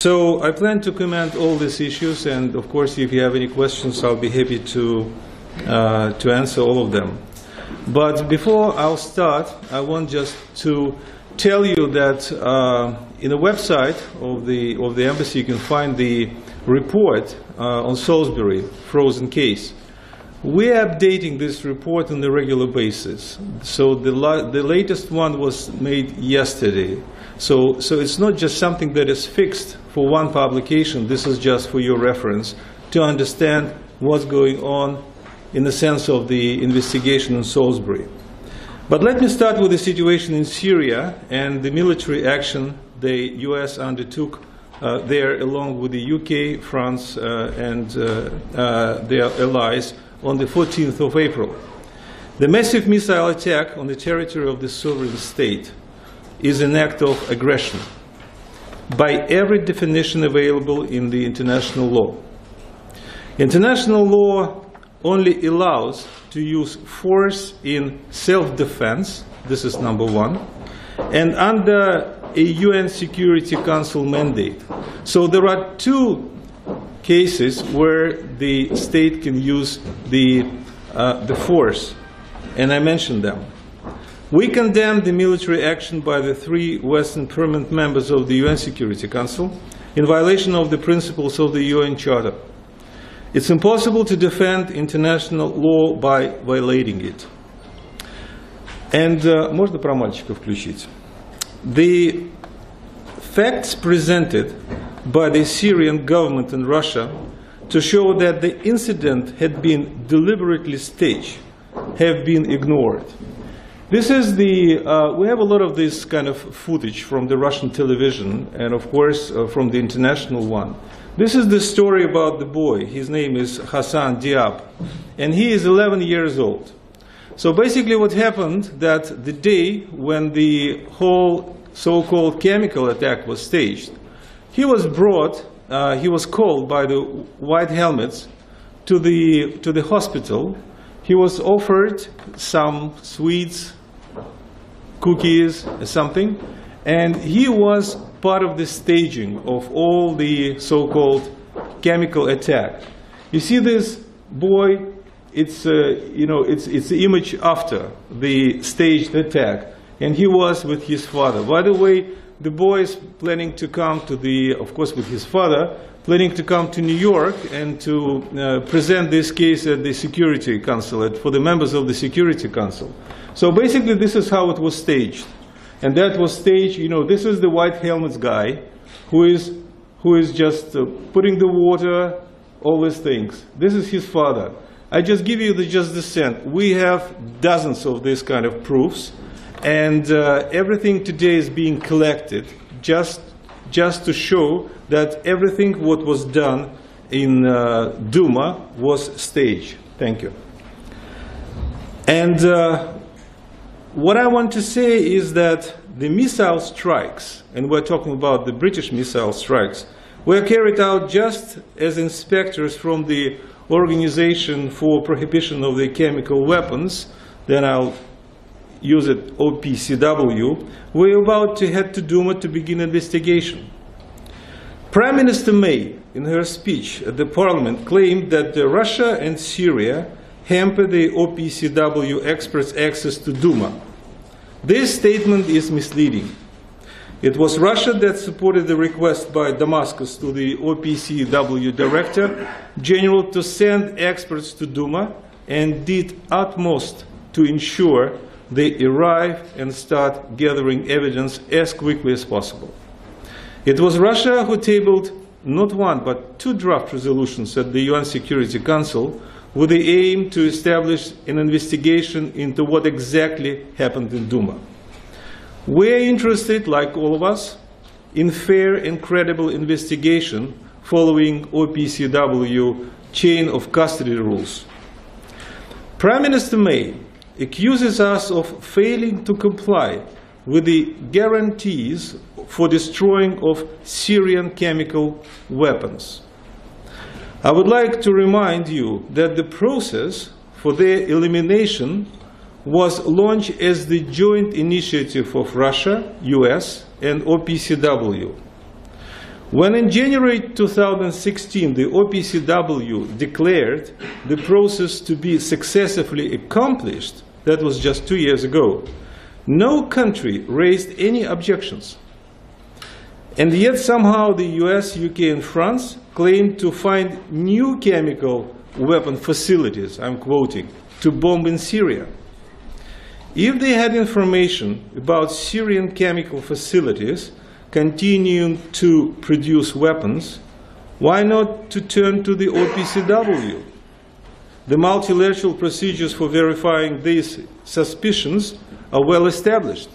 So I plan to comment all these issues, and of course, if you have any questions, I'll be happy to answer all of them. But before I'll start, I want just to tell you that in the website of the embassy, you can find the report on Salisbury frozen case. We're updating this report on a regular basis. So the latest one was made yesterday. So it's not just something that is fixed for one publication. This is just for your reference to understand what's going on in the sense of the investigation in Salisbury. But let me start with the situation in Syria and the military action the US undertook there along with the UK, France, and their allies on the 14th of April. The massive missile attack on the territory of the sovereign state is an act of aggression by every definition available in the international law. International law only allows to use force in self-defense, this is number one, and under a UN Security Council mandate. So there are two cases where the state can use the force, and I mentioned them. We condemn the military action by the three Western permanent members of the UN Security Council in violation of the principles of the UN Charter. It's impossible to defend international law by violating it. And можно про мальчика включить? The facts presented by the Syrian government and Russia to show that the incident had been deliberately staged have been ignored. This is we have a lot of this kind of footage from the Russian television and of course from the international one. This is the story about the boy. His name is Hassan Diab, and he is 11 years old. So basically what happened that the day when the whole so-called chemical attack was staged, he was brought, he was called by the white helmets to the hospital. He was offered some sweets, cookies, something, and he was part of the staging of all the so-called chemical attack. You see this boy, it's it's the image after the staged attack, and he was with his father. By the way, the boy is planning to come to of course with his father, planning to come to New York and to present this case at the Security Council, for the members of the Security Council. So basically this is how it was staged. And that was staged, this is the white helmets guy who is just putting the water, all these things. This is his father. I just give you just the sense. We have dozens of these kind of proofs, and everything today is being collected just to show that everything what was done in Duma was staged. Thank you. And what I want to say is that the missile strikes, and we're talking about the British missile strikes, were carried out just as inspectors from the Organization for Prohibition of the Chemical Weapons, then I'll use it OPCW, were about to head to Duma to begin investigation. Prime Minister May, in her speech at the Parliament, claimed that Russia and Syria hamper the OPCW experts' access to Duma. This statement is misleading. It was Russia that supported the request by Damascus to the OPCW Director General to send experts to Duma and did utmost to ensure they arrive and start gathering evidence as quickly as possible. It was Russia who tabled not one but two draft resolutions at the UN Security Council with the aim to establish an investigation into what exactly happened in Duma. We are interested, like all of us, in fair and credible investigation following OPCW chain of custody rules. Prime Minister May accuses us of failing to comply with the guarantees for destroying of Syrian chemical weapons. I would like to remind you that the process for their elimination was launched as the joint initiative of Russia, US, and OPCW. When in January 2016 the OPCW declared the process to be successfully accomplished, that was just 2 years ago, no country raised any objections. And yet somehow the US, UK and France claimed to find new chemical weapon facilities, I'm quoting, to bomb in Syria. If they had information about Syrian chemical facilities continuing to produce weapons, why not to turn to the OPCW? The multilateral procedures for verifying these suspicions are well established.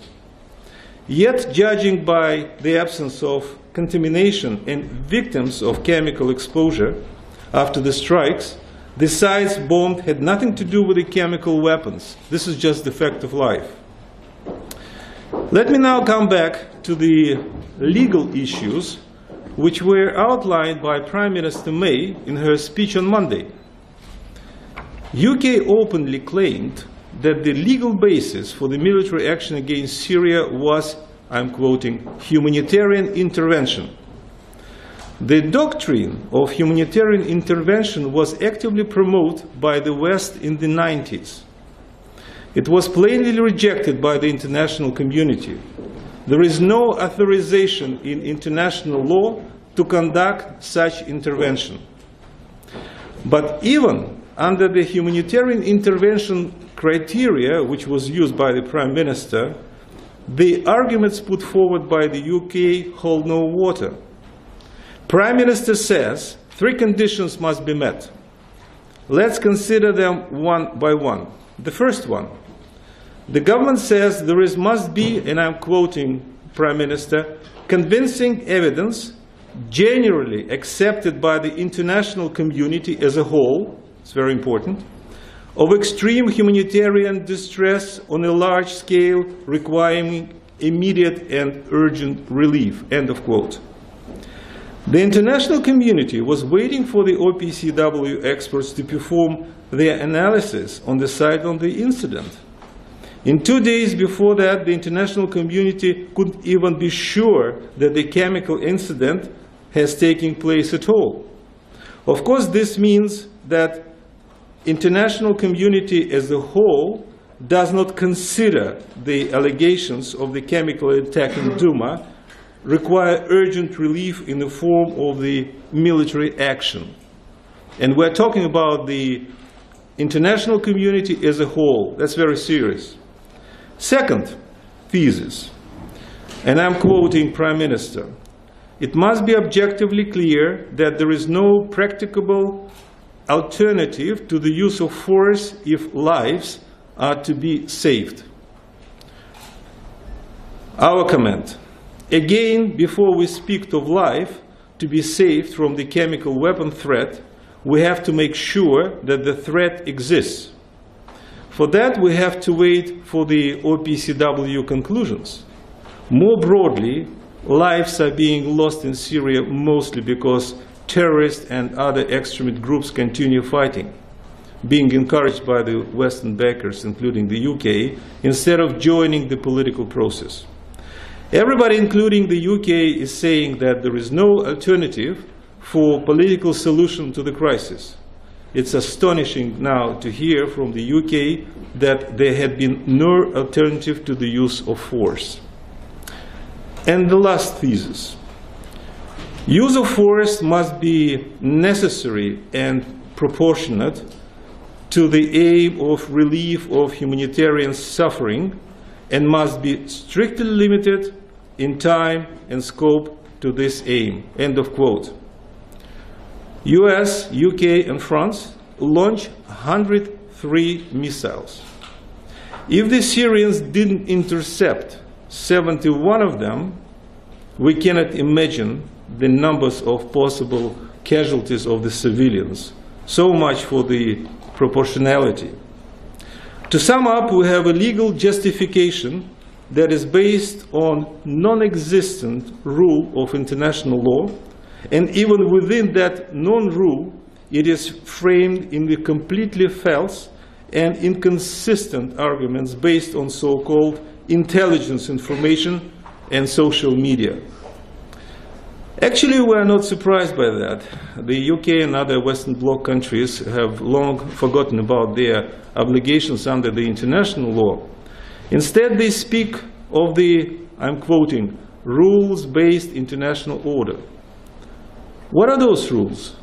Yet, judging by the absence of contamination and victims of chemical exposure after the strikes, the sites bombed had nothing to do with the chemical weapons. This is just the fact of life. Let me now come back to the legal issues which were outlined by Prime Minister May in her speech on Monday. UK openly claimed that the legal basis for the military action against Syria was, I'm quoting, humanitarian intervention. The doctrine of humanitarian intervention was actively promoted by the West in the 90s. It was plainly rejected by the international community. There is no authorization in international law to conduct such intervention. But even under the humanitarian intervention criteria, which was used by the Prime Minister, the arguments put forward by the UK hold no water. Prime Minister says 3 conditions must be met. Let's consider them one by one. The first one, the government says there must be, and I'm quoting Prime Minister, convincing evidence generally accepted by the international community as a whole, it's very important, of extreme humanitarian distress on a large scale requiring immediate and urgent relief, end of quote. The international community was waiting for the OPCW experts to perform their analysis on the site of the incident. In 2 days before that, the international community couldn't even be sure that the chemical incident has taken place at all. Of course, this means that international community as a whole does not consider the allegations of the chemical attack in Duma require urgent relief in the form of the military action. And we're talking about the international community as a whole. That's very serious. Second thesis, and I'm quoting Prime Minister, it must be objectively clear that there is no practicable alternative to the use of force if lives are to be saved. Our comment. Again, before we speak of life to be saved from the chemical weapon threat, we have to make sure that the threat exists. For that, we have to wait for the OPCW conclusions. More broadly, lives are being lost in Syria mostly because terrorists and other extremist groups continue fighting, being encouraged by the Western backers, including the UK, instead of joining the political process. Everybody, including the UK, is saying that there is no alternative for political solution to the crisis. It's astonishing now to hear from the UK that there had been no alternative to the use of force. And the last thesis. Use of force must be necessary and proportionate to the aim of relief of humanitarian suffering and must be strictly limited in time and scope to this aim. End of quote. US, UK and France launched 103 missiles. If the Syrians didn't intercept 71 of them, we cannot imagine the numbers of possible casualties of the civilians. So much for the proportionality. To sum up, we have a legal justification that is based on non-existent rule of international law, and even within that non-rule, it is framed in the completely false and inconsistent arguments based on so-called intelligence information and social media. Actually, we are not surprised by that. The UK and other Western Bloc countries have long forgotten about their obligations under the international law. Instead, they speak of the, I'm quoting, rules-based international order. What are those rules?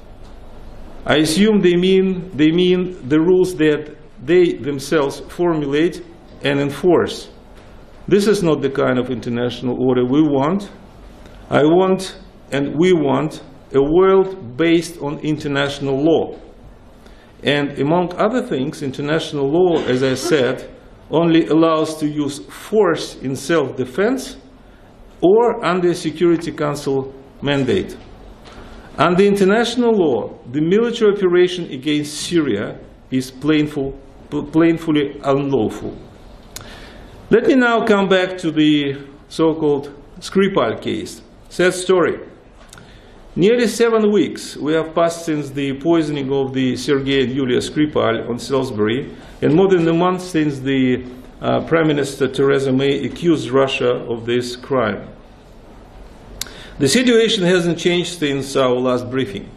I assume they mean the rules that they themselves formulate and enforce. This is not the kind of international order we want. I want, and we want, a world based on international law. And among other things, international law, as I said, only allows to use force in self-defense or under a Security Council mandate. Under international law, the military operation against Syria is plainfully unlawful. Let me now come back to the so-called Skripal case. Sad story. Nearly 7 weeks we have passed since the poisoning of the Sergei and Yulia Skripal on Salisbury, and more than a month since the Prime Minister Theresa May accused Russia of this crime. The situation hasn't changed since our last briefing.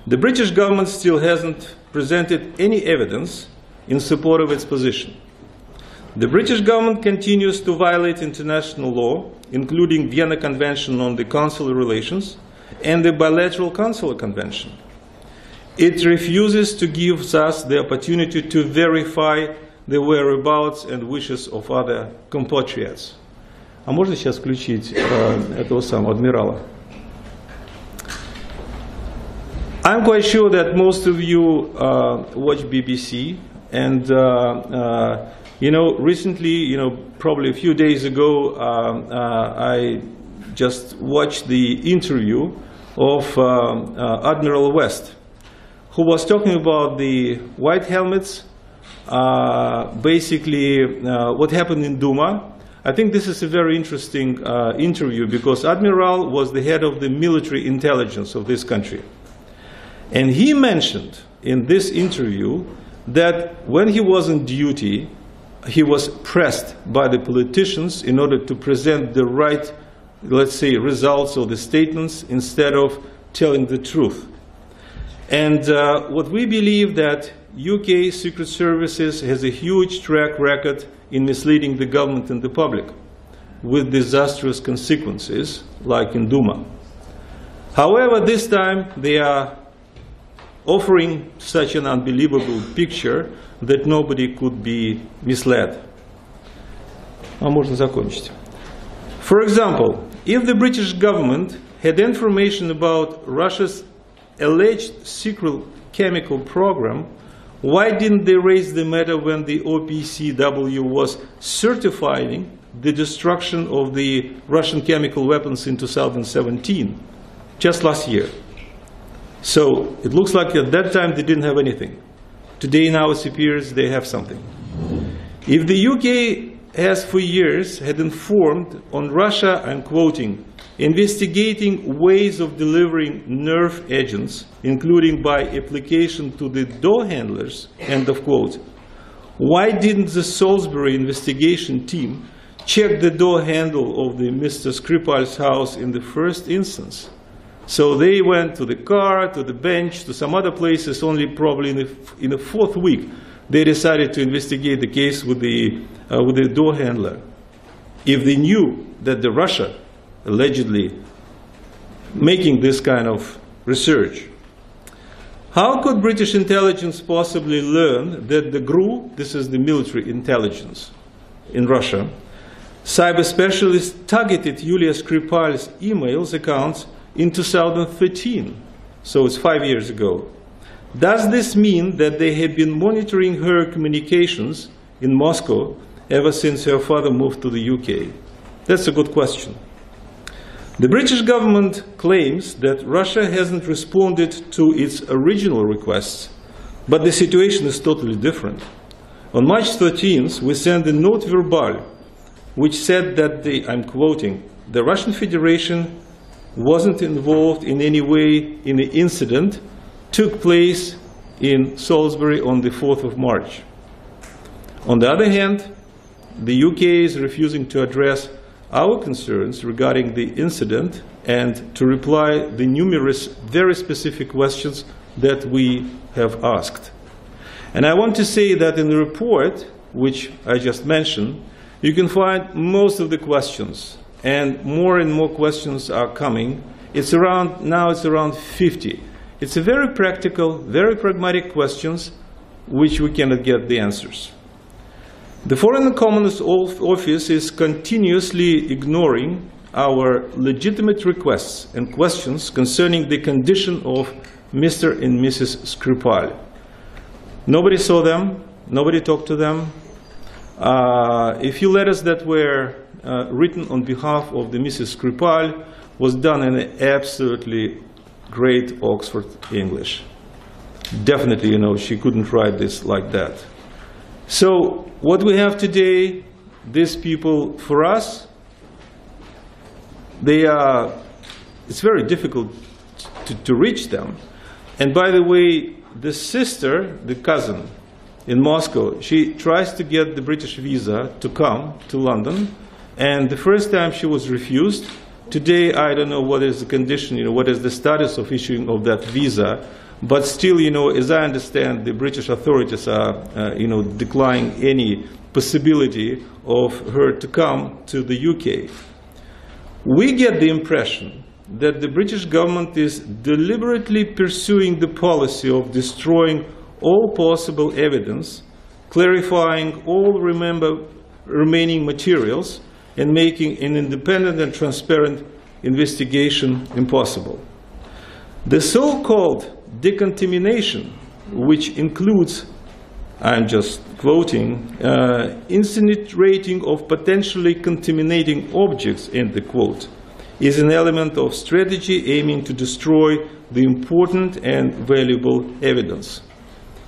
The British government still hasn't presented any evidence in support of its position. The British government continues to violate international law, including Vienna Convention on the Consular Relations and the Bilateral Consular Convention. It refuses to give us the opportunity to verify the whereabouts and wishes of other compatriots. А можно сейчас включить этого самого адмирала? I'm quite sure that most of you watch BBC, and you know, recently, probably a few days ago, I just watched the interview of Admiral West, who was talking about the white helmets, basically what happened in Duma. I think this is a very interesting interview because Admiral was the head of the military intelligence of this country. And he mentioned in this interview that when he was on duty, he was pressed by the politicians in order to present the right, let's say, results of the statements instead of telling the truth. And what we believe that UK Secret Services has a huge track record in misleading the government and the public with disastrous consequences, like in Duma. However, this time they are offering such an unbelievable picture that nobody could be misled. Можно закончить. For example, if the British government had information about Russia's alleged secret chemical program, why didn't they raise the matter when the OPCW was certifying the destruction of the Russian chemical weapons in 2017, just last year? So it looks like at that time they didn't have anything. Today now it appears they have something. If the UK has for years had informed on Russia, I'm quoting, investigating ways of delivering nerve agents, including by application to the door handlers, end of quote, why didn't the Salisbury investigation team check the door handle of the Mr. Skripal's house in the first instance? So they went to the car, to the bench, to some other places, only probably in the fourth week they decided to investigate the case with the door handler. If they knew that the Russia allegedly making this kind of research. How could British intelligence possibly learn that the GRU, this is the military intelligence in Russia, cyber specialists targeted Yulia Skripal's emails accounts in 2013, so it's 5 years ago? Does this mean that they had been monitoring her communications in Moscow ever since her father moved to the UK? That's a good question. The British government claims that Russia hasn't responded to its original requests, but the situation is totally different. On March 13th, we sent a note verbal which said that I'm quoting, the Russian Federation wasn't involved in any way in the incident took place in Salisbury on the 4th of March. On the other hand, the UK is refusing to address our concerns regarding the incident and to reply the numerous very specific questions that we have asked. And I want to say that in the report, which I just mentioned, you can find most of the questions, and more questions are coming. Now it's around 50. It's a very practical, very pragmatic questions which we cannot get the answers. The Foreign Commerce Office is continuously ignoring our legitimate requests and questions concerning the condition of Mr. and Mrs. Skripal. Nobody saw them, nobody talked to them. A few letters that were written on behalf of the Mrs. Skripal was done in absolutely great Oxford English. Definitely, you know, she couldn't write this like that. So what we have today, these people, for us, it's very difficult to reach them. And by the way, the sister, the cousin in Moscow, she tries to get the British visa to come to London, and the first time she was refused. Today, I don't know what is the condition, you know, what is the status of issuing of that visa, but still, you know, as I understand, the British authorities are, you know, declining any possibility of her to come to the UK. We get the impression that the British government is deliberately pursuing the policy of destroying all possible evidence, clarifying all remaining materials, and making an independent and transparent investigation impossible. The so-called decontamination, which includes, I'm just quoting, incinerating of potentially contaminating objects, end the quote, is an element of strategy aiming to destroy the important and valuable evidence.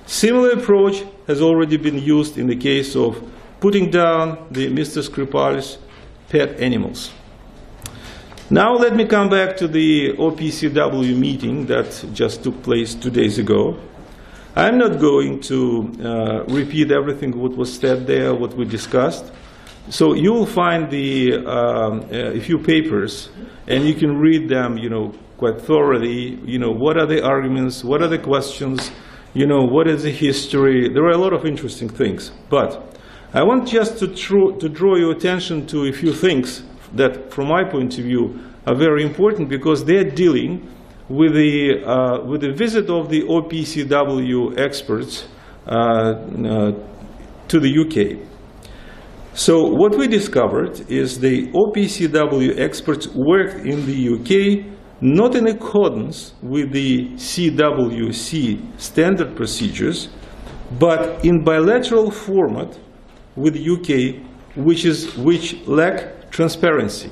Similar approach has already been used in the case of putting down the Mr. Skripal's pet animals. Now let me come back to the OPCW meeting that just took place 2 days ago. I'm not going to repeat everything what was said there, what we discussed. So you will find a few papers, and you can read them, you know, quite thoroughly. You know, what are the arguments, what are the questions, you know, what is the history. There are a lot of interesting things. But I want just to draw your attention to a few things that, from my point of view, are very important, because they're dealing with the visit of the OPCW experts to the UK. So what we discovered is the OPCW experts worked in the UK not in accordance with the CWC standard procedures, but in bilateral format with the UK, which lack transparency.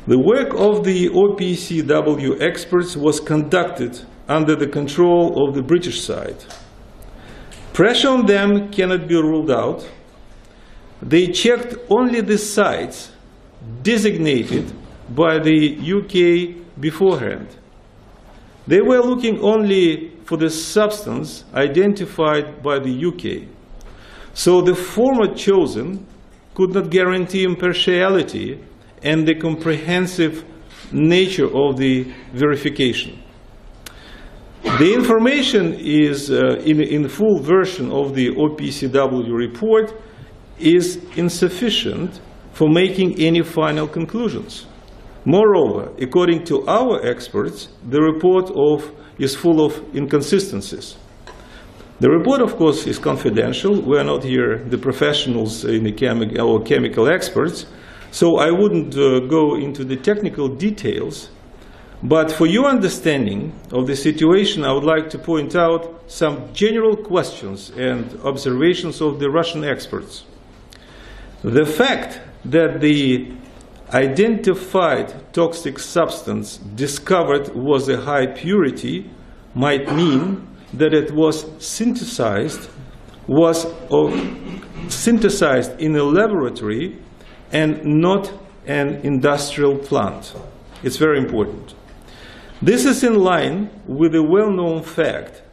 The work of the OPCW experts was conducted under the control of the British side. Pressure on them cannot be ruled out. They checked only the sites designated by the UK beforehand. They were looking only for the substance identified by the UK. So the format chosen could not guarantee impartiality and the comprehensive nature of the verification. The information is in the full version of the OPCW report is insufficient for making any final conclusions. Moreover, according to our experts, the report is full of inconsistencies. The report, of course, is confidential. We are not here the professionals in the chemical experts, so I wouldn't go into the technical details. But for your understanding of the situation, I would like to point out some general questions and observations of the Russian experts. The fact that the identified toxic substance discovered was a high purity might mean that it was synthesized in a laboratory and not an industrial plant. It's very important. This is in line with the well-known fact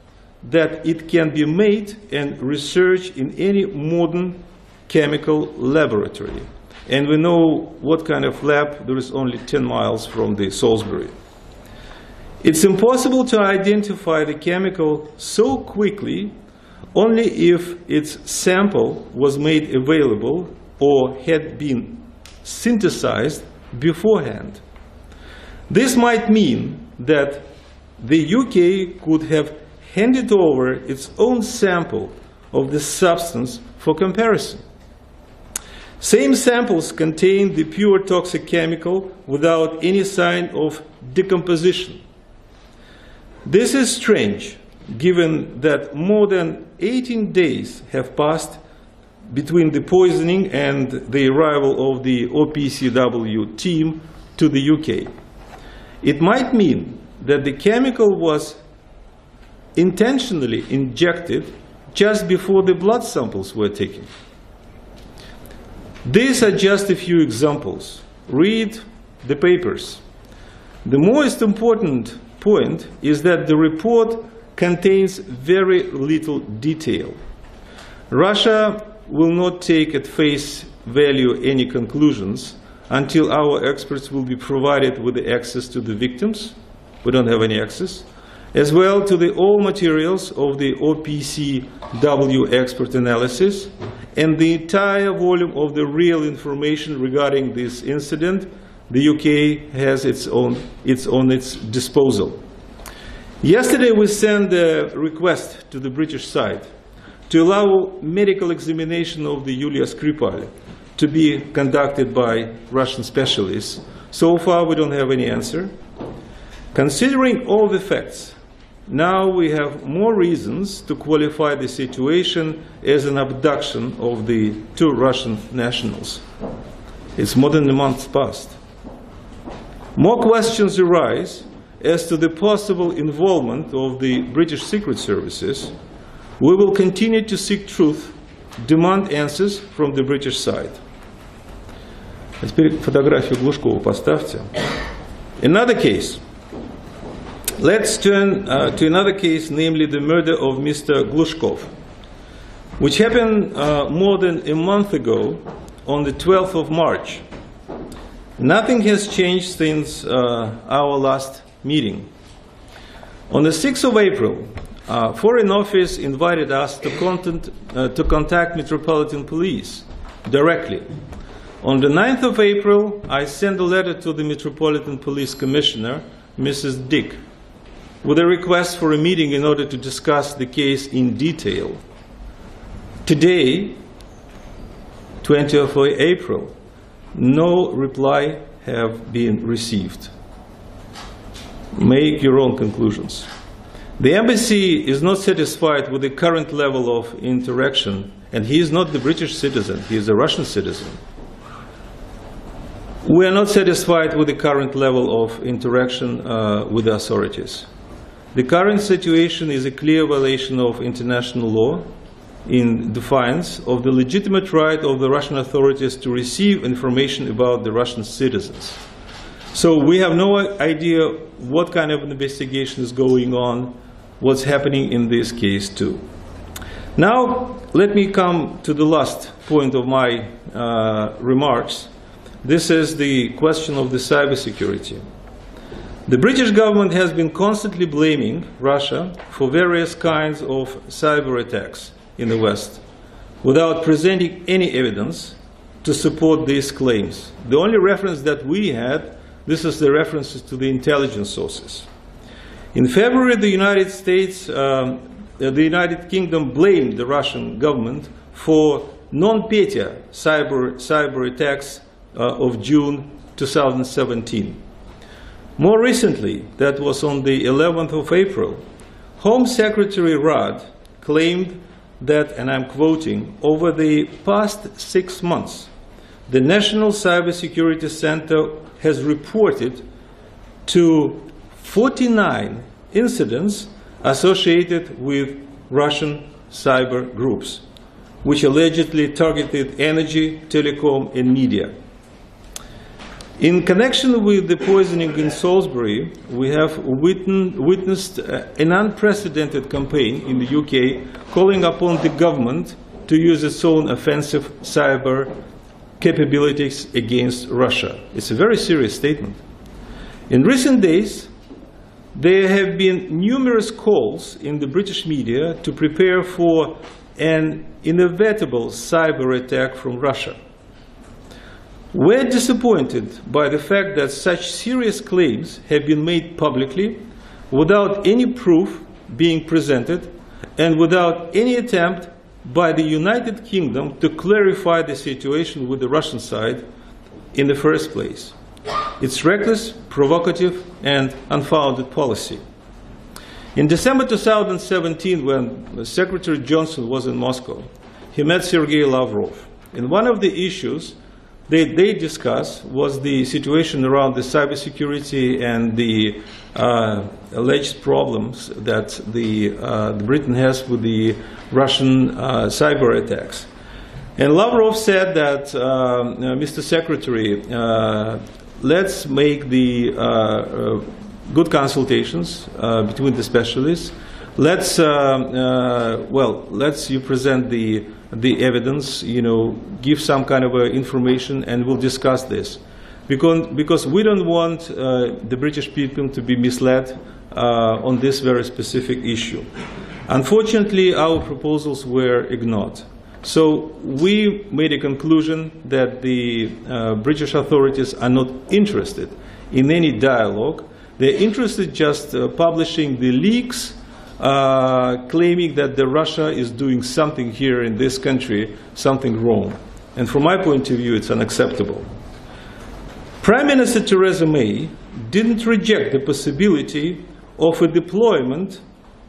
that it can be made and researched in any modern chemical laboratory. and we know what kind of lab there is only 10 miles from the Salisbury. It's impossible to identify the chemical so quickly only if its sample was made available or had been synthesized beforehand. This might mean that the UK could have handed over its own sample of the substance for comparison. Same samples contain the pure toxic chemical without any sign of decomposition. This is strange, given that more than 18 days have passed between the poisoning and the arrival of the OPCW team to the UK. It might mean that the chemical was intentionally injected just before the blood samples were taken. These are just a few examples. Read the papers. The most important point is that the report contains very little detail. Russia will not take at face value any conclusions until our experts will be provided with the access to the victims. We don't have any access. As well to the all materials of the OPCW expert analysis and the entire volume of the real information regarding this incident the UK has on its disposal. Yesterday we sent a request to the British side to allow medical examination of the Yulia Skripal to be conducted by Russian specialists. So far we don't have any answer. Considering all the facts, now we have more reasons to qualify the situation as an abduction of the two Russian nationals. It's more than a month past. More questions arise as to the possible involvement of the British Secret Services. We will continue to seek truth, demand answers from the British side. Теперь фотографию Глушкова поставьте. Another case. Let's turn to another case, namely the murder of Mr. Glushkov, which happened more than a month ago on the 12th of March. Nothing has changed since our last meeting. On the 6th of April, Foreign Office invited us to contact Metropolitan Police directly. On the 9th of April, I sent a letter to the Metropolitan Police Commissioner, Mrs. Dick, with a request for a meeting in order to discuss the case in detail. Today, 20th of April, no reply have been received. Make your own conclusions. The embassy is not satisfied with the current level of interaction, and he is not the British citizen, he is a Russian citizen. We are not satisfied with the current level of interaction with the authorities. The current situation is a clear violation of international law in defiance of the legitimate right of the Russian authorities to receive information about the Russian citizens. So we have no idea what kind of investigation is going on, what's happening in this case too. Now let me come to the last point of my remarks. This is the question of the cybersecurity. The British government has been constantly blaming Russia for various kinds of cyber attacks in the West without presenting any evidence to support these claims. The only reference that we had, this is the references to the intelligence sources. In February, the United Kingdom blamed the Russian government for non-Petya cyber attacks of June 2017. More recently, that was on the 11th of April, Home Secretary Rudd claimed that, and I'm quoting, over the past 6 months, the National Cybersecurity Center has reported to 49 incidents associated with Russian cyber groups, which allegedly targeted energy, telecom, and media. In connection with the poisoning in Salisbury, we have witnessed an unprecedented campaign in the UK calling upon the government to use its own offensive cyber capabilities against Russia. It's a very serious statement. In recent days, there have been numerous calls in the British media to prepare for an inevitable cyber attack from Russia. We're disappointed by the fact that such serious claims have been made publicly without any proof being presented and without any attempt by the United Kingdom to clarify the situation with the Russian side in the first place. It's reckless, provocative, and unfounded policy. In December 2017, when Secretary Johnson was in Moscow, he met Sergei Lavrov. And one of the issues they discussed was the situation around the cybersecurity and the alleged problems that Britain has with the Russian cyber attacks. And Lavrov said that, Mr. Secretary, let's make the good consultations between the specialists. Let's you present the evidence, give some kind of information, and we'll discuss this, because we don't want the British people to be misled on this very specific issue. Unfortunately, our proposals were ignored. So we made a conclusion that the British authorities are not interested in any dialogue. They're interested just publishing the leaks, claiming that Russia is doing something here in this country, something wrong. And from my point of view, it's unacceptable. Prime Minister Theresa May didn't reject the possibility of a deployment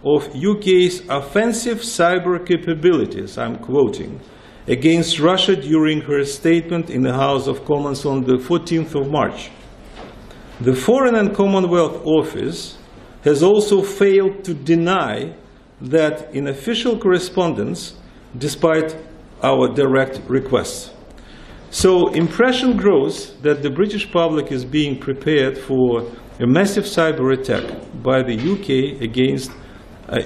of UK's offensive cyber capabilities, I'm quoting, against Russia during her statement in the House of Commons on the 14th of March. The Foreign and Commonwealth Office has also failed to deny that in official correspondence, despite our direct requests. So impression grows that the British public is being prepared for a massive cyber attack by the UK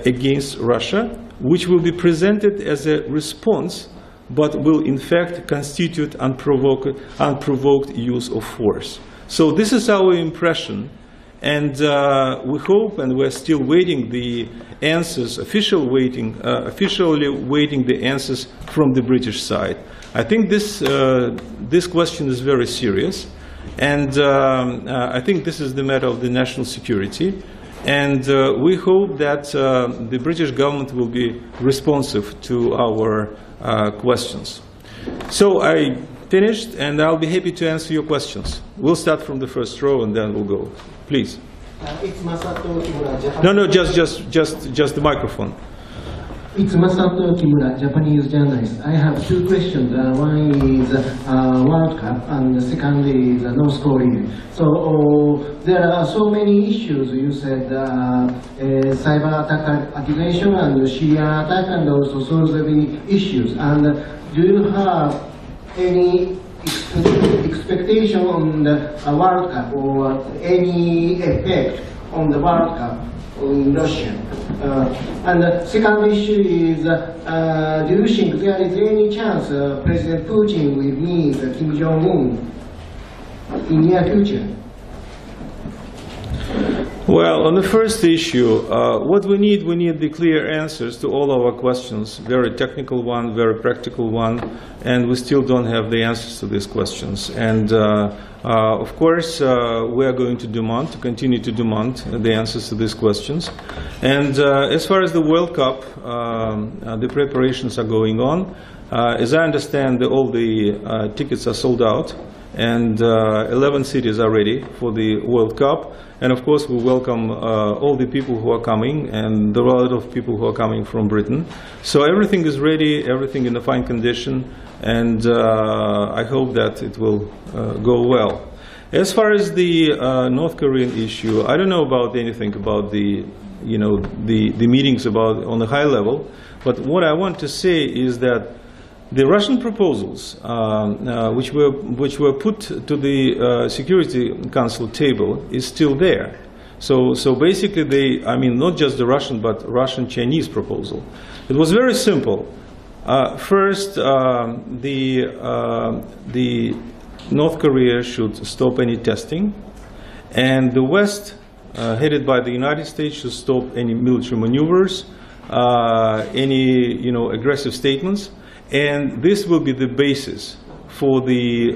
against Russia, which will be presented as a response, but will in fact constitute unprovoked use of force. So this is our impression, and we hope, and we're still waiting the answers, officially waiting the answers from the British side. I think this question is very serious, and I think this is the matter of the national security. And we hope that the British government will be responsive to our questions. So I finished, and I'll be happy to answer your questions. We'll start from the first row, and then we'll go. Please. It's Masato Kimura, Japan. No, just the microphone. It's Masato Kimura, Japanese journalist. I have two questions. One is World Cup, and the second is North Korea. So there are so many issues. You said cyber attack accusation and Syria attack, and also so many issues. And do you have any expectation on the World Cup or any effect on the World Cup in Russia? And the second issue is, do you think there is any chance President Putin will meet Kim Jong-un in near future? Well, on the first issue, what we need the clear answers to all our questions, very technical one, very practical one, and we still don't have the answers to these questions. And of course, we are going to continue to demand the answers to these questions. And as far as the World Cup, the preparations are going on. As I understand, all the tickets are sold out, and 11 cities are ready for the World Cup. And of course, we welcome all the people who are coming, and there are a lot of people who are coming from Britain. So everything is ready, everything in a fine condition, and I hope that it will go well. As far as the North Korean issue, I don't know about anything about the meetings on the high level, but what I want to say is that the Russian proposals, which were put to the Security Council table, is still there. So basically, not just the Russian, but Russian-Chinese proposal. It was very simple. First, the North Korea should stop any testing, and the West, headed by the United States, should stop any military maneuvers, any aggressive statements, and this will be the basis for the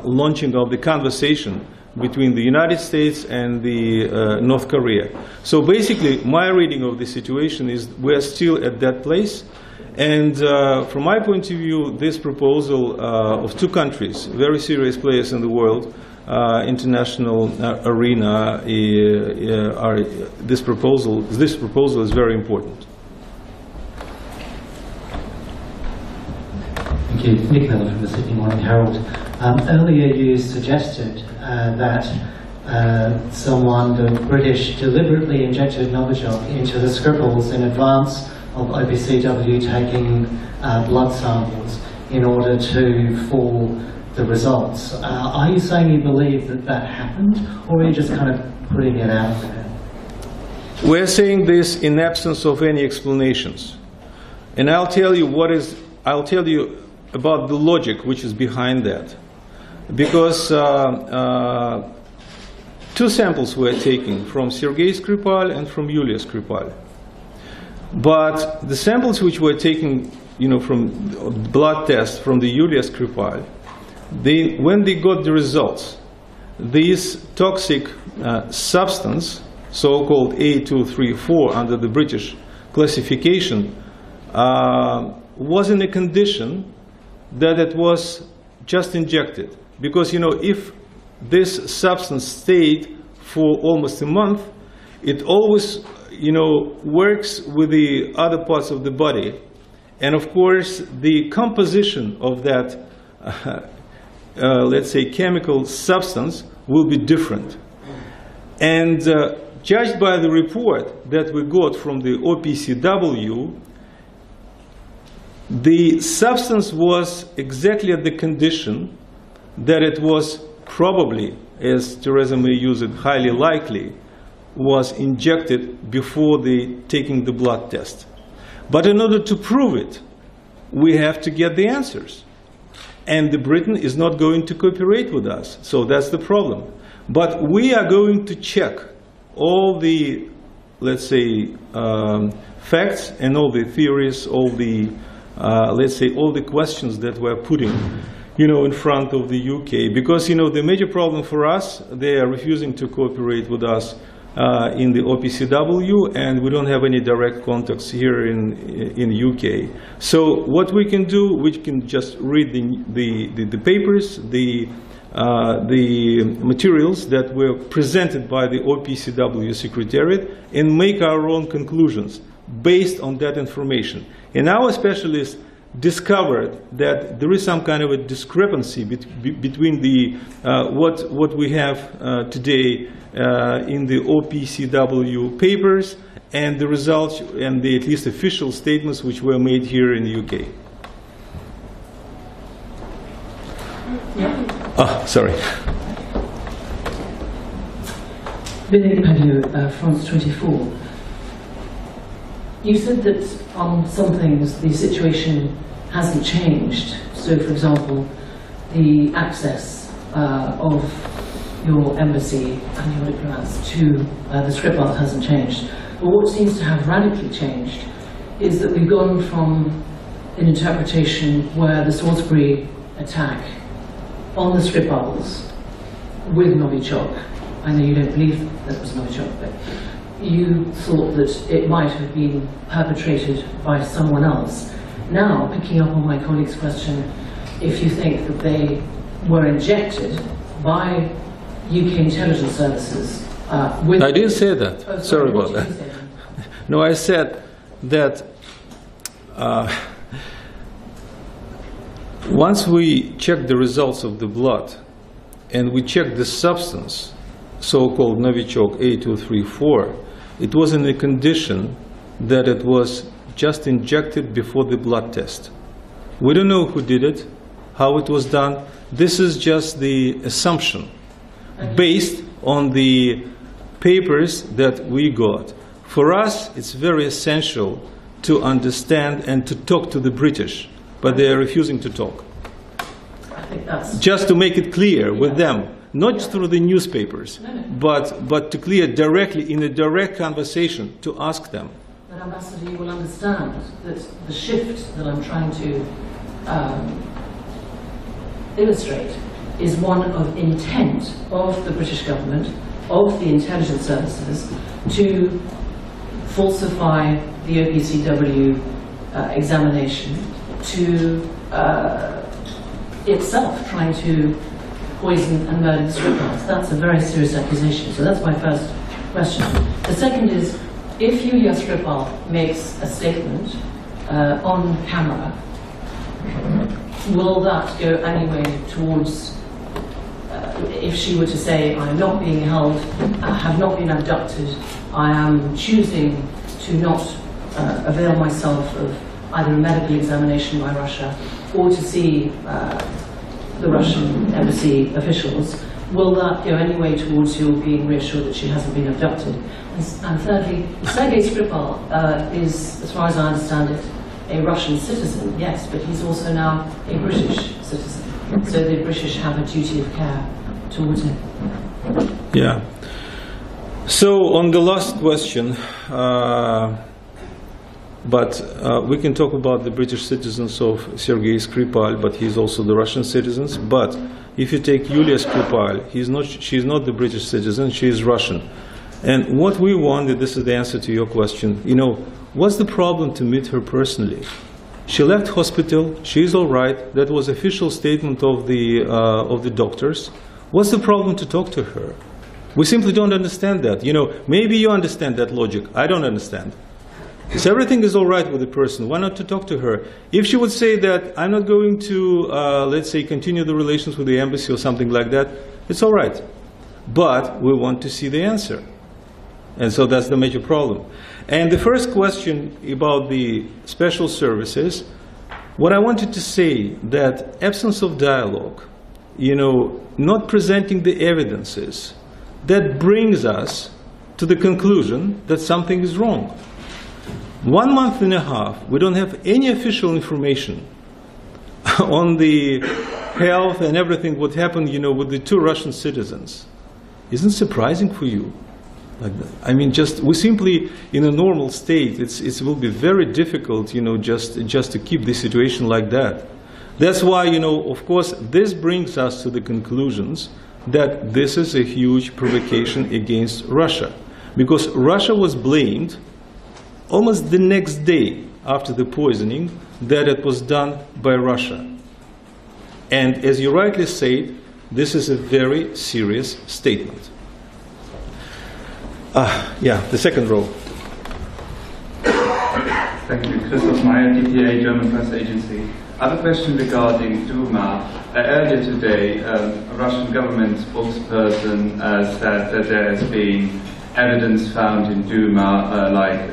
launching of the conversation between the United States and the North Korea. So basically, my reading of the situation is we're still at that place. And from my point of view, this proposal of two countries, very serious players in the world, international arena, this proposal is very important. Thank you. Nick Miller from the Sydney Morning Herald. Earlier you suggested that the British deliberately injected Novichok into the Skripals in advance of OPCW taking blood samples in order for the results. Are you saying you believe that that happened, or are you just kind of putting it out there? We're saying this in absence of any explanations. And I'll tell you about the logic which is behind that. Because two samples were taken from Sergei Skripal and from Yulia Skripal. But the samples which were taken, from blood tests from the Yulia Skripal, when they got the results, this toxic substance, so-called A234 under the British classification, was in a condition that it was just injected. Because, if this substance stayed for almost a month, it always works with the other parts of the body. And of course, the composition of that, let's say, chemical substance will be different. And judged by the report that we got from the OPCW, the substance was exactly at the condition that it was probably, as Teresa may use it, highly likely, was injected before taking the blood test. But in order to prove it, we have to get the answers. And Britain is not going to cooperate with us, so that's the problem. But we are going to check all the, let's say, facts and all the theories, all the, let's say, all the questions that we're putting, in front of the UK. Because, the major problem for us, they are refusing to cooperate with us in the OPCW, and we don't have any direct contacts here in the UK. So what we can do, we can just read the papers, the materials that were presented by the OPCW Secretariat, and make our own conclusions based on that information. And our specialists discovered that there is some kind of a discrepancy between the what we have today in the OPCW papers and the results and the at least official statements which were made here in the UK. Sorry. Vinay Padu, France 24. You said that on some things the situation hasn't changed. So, for example, the access of your embassy and your diplomats to the Skripal hasn't changed. But what seems to have radically changed is that we've gone from an interpretation where the Salisbury attack on the Skripals with Novichok, I know you don't believe that was Novichok, but you thought that it might have been perpetrated by someone else. Now, picking up on my colleague's question, if you think that they were injected by UK intelligence services with... I didn't say that. Oh, sorry about that. No, I said that once we check the results of the blood and we check the substance, so-called Novichok A234, it was in a condition that it was just injected before the blood test. We don't know who did it, how it was done. This is just the assumption based on the papers that we got. For us, it's very essential to understand and to talk to the British, but they are refusing to talk. I think that's... Just to make it clear with them, not through the newspapers, but to clear directly, in a direct conversation, to ask them. But Ambassador, you will understand that the shift that I'm trying to illustrate is one of intent of the British government, of the intelligence services, to falsify the OPCW examination, to itself trying to poison and murder the Skripals. That's a very serious accusation. So that's my first question. The second is, if Yulia Skripal makes a statement on camera, will that go anyway towards, if she were to say, I'm not being held, I have not been abducted, I am choosing to not avail myself of either a medical examination by Russia or to see the Russian embassy officials, will that go anyway towards your being reassured that she hasn't been abducted? And thirdly, Sergei Skripal is, as far as I understand it, a Russian citizen, yes, but he's also now a British citizen. So the British have a duty of care towards him. Yeah. So on the last question, we can talk about the British citizens of Sergei Skripal, but he's also the Russian citizens. But if you take Yulia Skripal, she's not the British citizen, she is Russian. And what we wanted, this is the answer to your question, you know, what's the problem to meet her personally? She left hospital, she's all right, that was official statement of the doctors. What's the problem to talk to her? We simply don't understand that. You know, maybe you understand that logic, I don't understand. If everything is all right with the person, why not to talk to her? If she would say that I'm not going to, let's say, continue the relations with the embassy or something like that, it's all right. But we want to see the answer. And so that's the major problem. And the first question about the special services, what I wanted to say that absence of dialogue, you know, not presenting the evidences, that brings us to the conclusion that something is wrong. 1 month and a half, we don't have any official information on the health and everything, what happened, you know, with the 2 Russian citizens. Isn't it surprising for you? Like that? I mean, we simply, in a normal state, it will be very difficult, you know, just to keep the situation like that. That's why, you know, of course, this brings us to the conclusions that this is a huge provocation against Russia. Because Russia was blamed almost the next day after the poisoning that it was done by Russia. And as you rightly say, this is a very serious statement. Yeah, the second row. Thank you. Christoph Meyer, DPA, German Press Agency. I have a question regarding Duma. Earlier today, a Russian government spokesperson said that there has been evidence found in Duma, like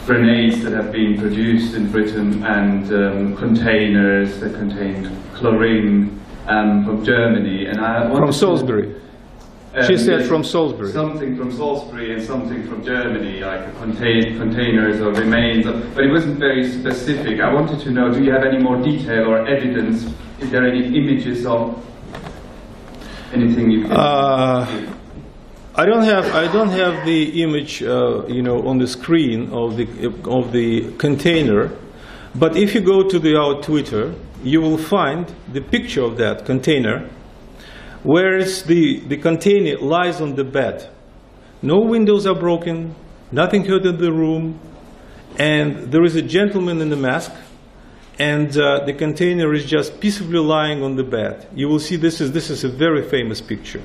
grenades that have been produced in Britain and containers that contained chlorine from Germany. And I from Salisbury. She said from Salisbury. Something from Salisbury and something from Germany, like containers or remains, but it wasn't very specific. I wanted to know, do you have any more detail or evidence? Is there any images of anything you can I don't have the image, you know, on the screen of the container, but if you go to our Twitter, you will find the picture of that container, whereas the container lies on the bed. No windows are broken, nothing hurt in the room, and there is a gentleman in a mask, and the container is just peacefully lying on the bed. You will see this is a very famous picture.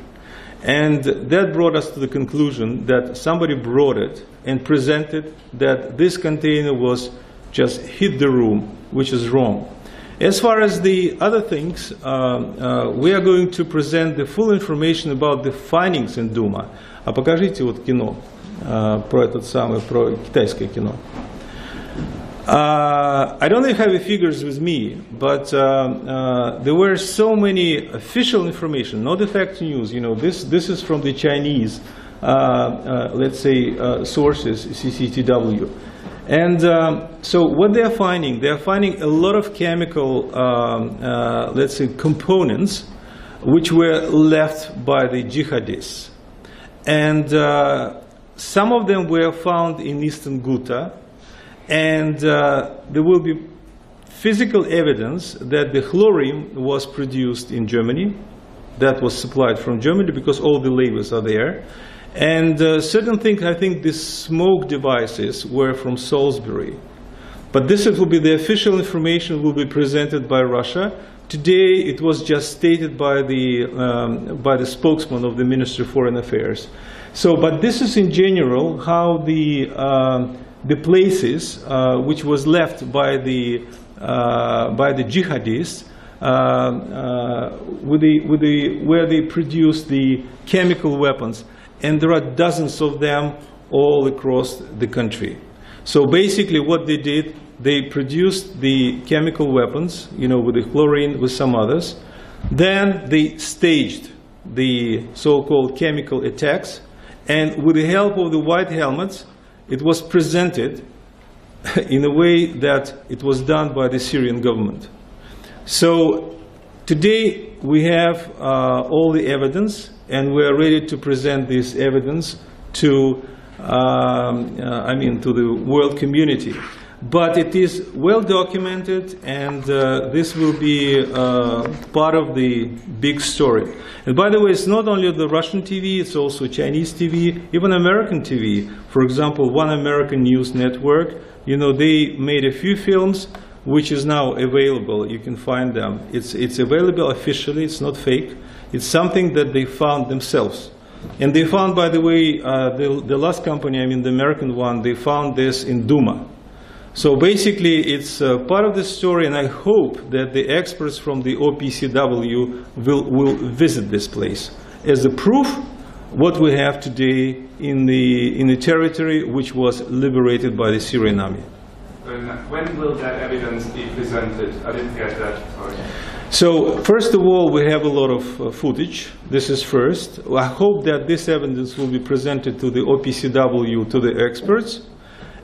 And that brought us to the conclusion that somebody brought it and presented that this container was just hit the room, which is wrong. As far as the other things, we are going to present the full information about the findings in Duma. А покажите вот кино про китайское кино. I don't know if I have the figures with me, but there were so many official information, not the fact news. You know, this is from the Chinese, let's say, sources, CCTW. And so what they're finding a lot of chemical, let's say, components which were left by the jihadists. And some of them were found in eastern Ghouta, and there will be physical evidence that the chlorine was produced in Germany, that was supplied from Germany, because all the labels are there. And certain things, I think the smoke devices were from Salisbury. But this will be the official information will be presented by Russia. Today it was just stated by the spokesman of the Ministry of Foreign Affairs. So, but this is in general how the places which was left by the jihadists where they produced the chemical weapons, and there are dozens of them all across the country. So basically what they did, they produced the chemical weapons, you know, with the chlorine, with some others. Then they staged the so-called chemical attacks, and with the help of the white helmets, it was presented in a way that it was done by the Syrian government. So today we have all the evidence, and we are ready to present this evidence to, to the world community. But it is well documented, and this will be part of the big story. And by the way, it's not only the Russian TV, it's also Chinese TV, even American TV. For example, one American news network, you know, they made a few films which is now available. You can find them. It's available officially, it's not fake. It's something that they found themselves. And they found, by the way, the last company, I mean the American one, they found this in Duma. So basically it's part of the story, and I hope that the experts from the OPCW will visit this place as a proof what we have today in the territory which was liberated by the Syrian army. When will that evidence be presented? I didn't get that, sorry. So first of all, we have a lot of footage. This is first. I hope that this evidence will be presented to the OPCW, to the experts.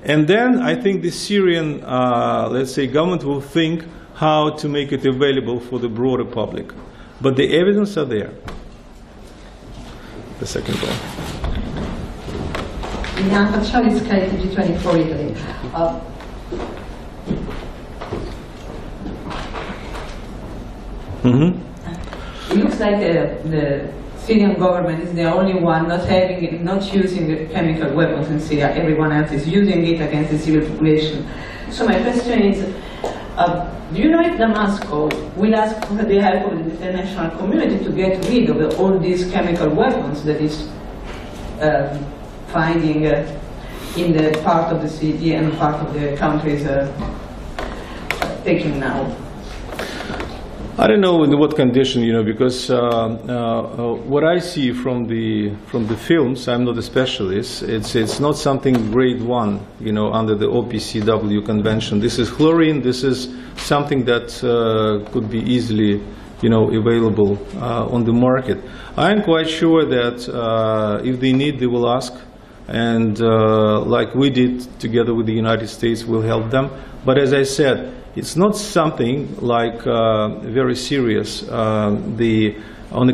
And then I think the Syrian, let's say, government will think how to make it available for the broader public. But the evidence are there. The second one. Bianca Cialis, KTG24 Italy. It looks like the Syrian government is the only one not using chemical weapons in Syria. Everyone else is using it against the civil population. So my question is, do you know if Damascus will ask for the help of the international community to get rid of all these chemical weapons that is finding in the part of the city and part of the countries taking now? I don't know in what condition, you know, because what I see from the films, I'm not a specialist. It's not something grade 1, you know, under the OPCW convention. This is chlorine. This is something that could be easily, you know, available on the market. I'm quite sure that if they need, they will ask, and like we did together with the United States, we'll help them. But as I said, it's not something like very serious on the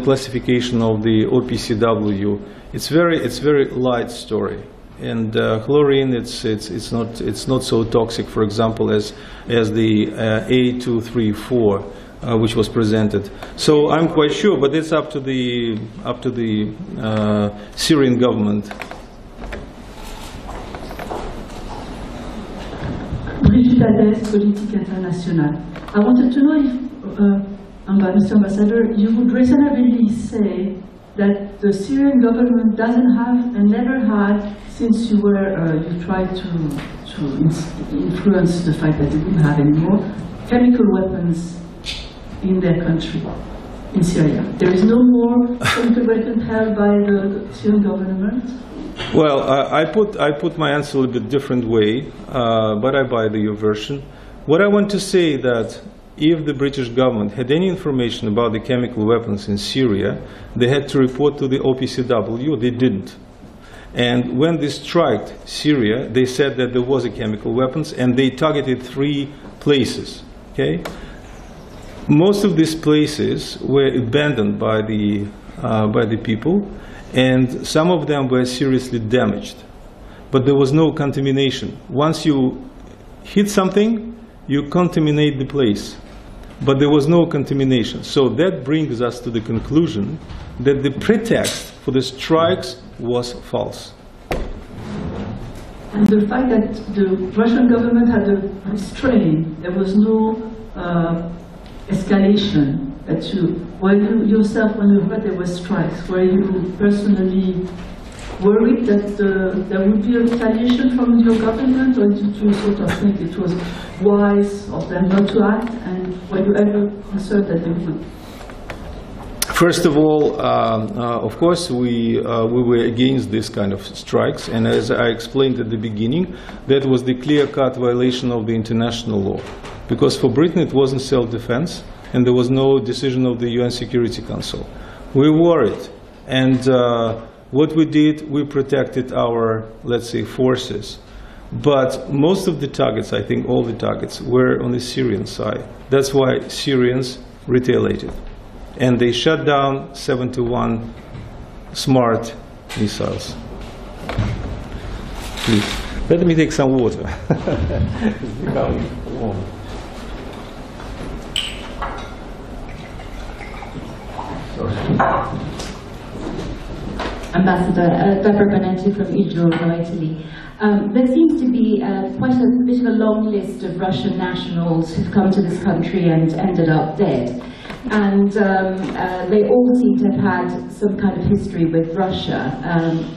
classification of the OPCW. It's very light story, and chlorine it's not so toxic, for example, as the A234 which was presented. So I'm quite sure, but it's up to the Syrian government. Politique internationale. I wanted to know if, Mr. Ambassador, you would reasonably say that the Syrian government doesn't have and never had, since you tried to influence the fact that they didn't have any more chemical weapons in their country, in Syria. There is no more chemical weapon held by the Syrian government? Well, I put my answer a little bit different way, but I buy your version. What I want to say that if the British government had any information about the chemical weapons in Syria, they had to report to the OPCW. They didn't. And when they struck Syria, they said that there was a chemical weapons, and they targeted 3 places. Okay, most of these places were abandoned by the people, and some of them were seriously damaged. But there was no contamination. Once you hit something, you contaminate the place. But there was no contamination. So that brings us to the conclusion that the pretext for the strikes was false. And the fact that the Russian government had a restraint, there was no escalation. That were you yourself, when you heard there were strikes, were you personally worried that there would be a retaliation from your government, or did you sort of think it was wise of them not to act, and were you ever concerned that they would? First of all, of course, we were against this kind of strikes, and as I explained at the beginning, that was the clear-cut violation of the international law. Because for Britain it wasn't self-defense, and there was no decision of the UN Security Council. We worried, and what we did, we protected our, let's say, forces. But most of the targets, I think all the targets, were on the Syrian side. That's why Syrians retaliated. And they shut down 71 smart missiles. Please, let me take some water. It's becoming warm. Ambassador Deborah Bonetti from Il Giorno, Italy. There seems to be quite a bit of a long list of Russian nationals who've come to this country and ended up dead. And they all seem to have had some kind of history with Russia.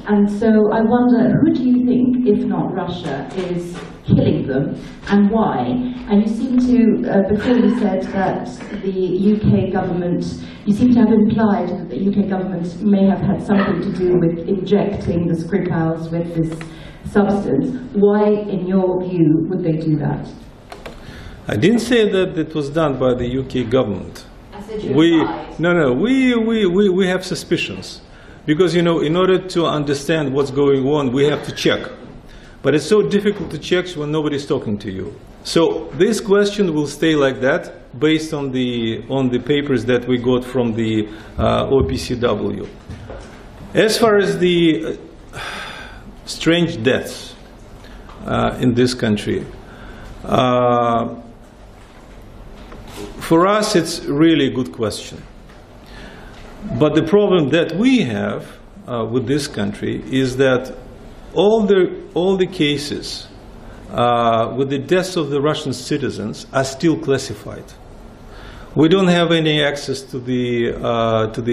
And so I wonder, who do you think, if not Russia, is killing them, and why? And you seem to, before you said that the UK government, you seem to have implied that the UK government may have had something to do with injecting the Skripals with this substance. Why, in your view, would they do that? I didn't say that it was done by the UK government. I said you implied. We have suspicions. Because, you know, in order to understand what's going on, we have to check. But it's so difficult to check when nobody's talking to you. So this question will stay like that, based on the papers that we got from the OPCW. As far as the strange deaths in this country, for us it's really a good question. But the problem that we have with this country is that all the cases with the deaths of the Russian citizens are still classified. We don't have any access to the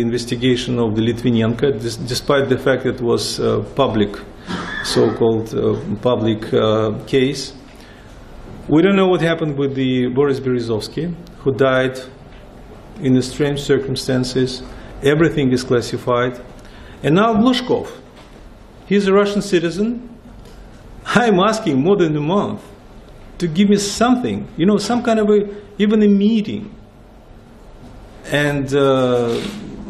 investigation of the Litvinenko, despite the fact that it was public, so-called public case. We don't know what happened with the Boris Berezovsky, who died in strange circumstances. Everything is classified. And now Glushkov, he's a Russian citizen. I'm asking more than a month to give me something, you know, some kind of even a meeting, and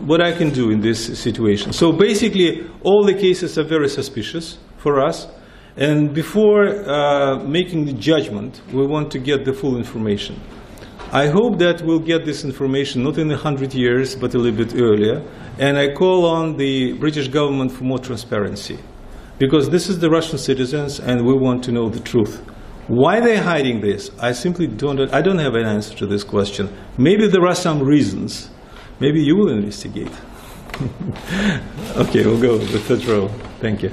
what I can do in this situation. So basically, all the cases are very suspicious for us. And before making the judgment, we want to get the full information. I hope that we'll get this information not in 100 years, but a little bit earlier. And I call on the British government for more transparency. Because this is the Russian citizens, and we want to know the truth. Why they're hiding this, I simply don't have an answer to this question. Maybe there are some reasons. Maybe you will investigate. Okay, we'll go with the third row. Thank you.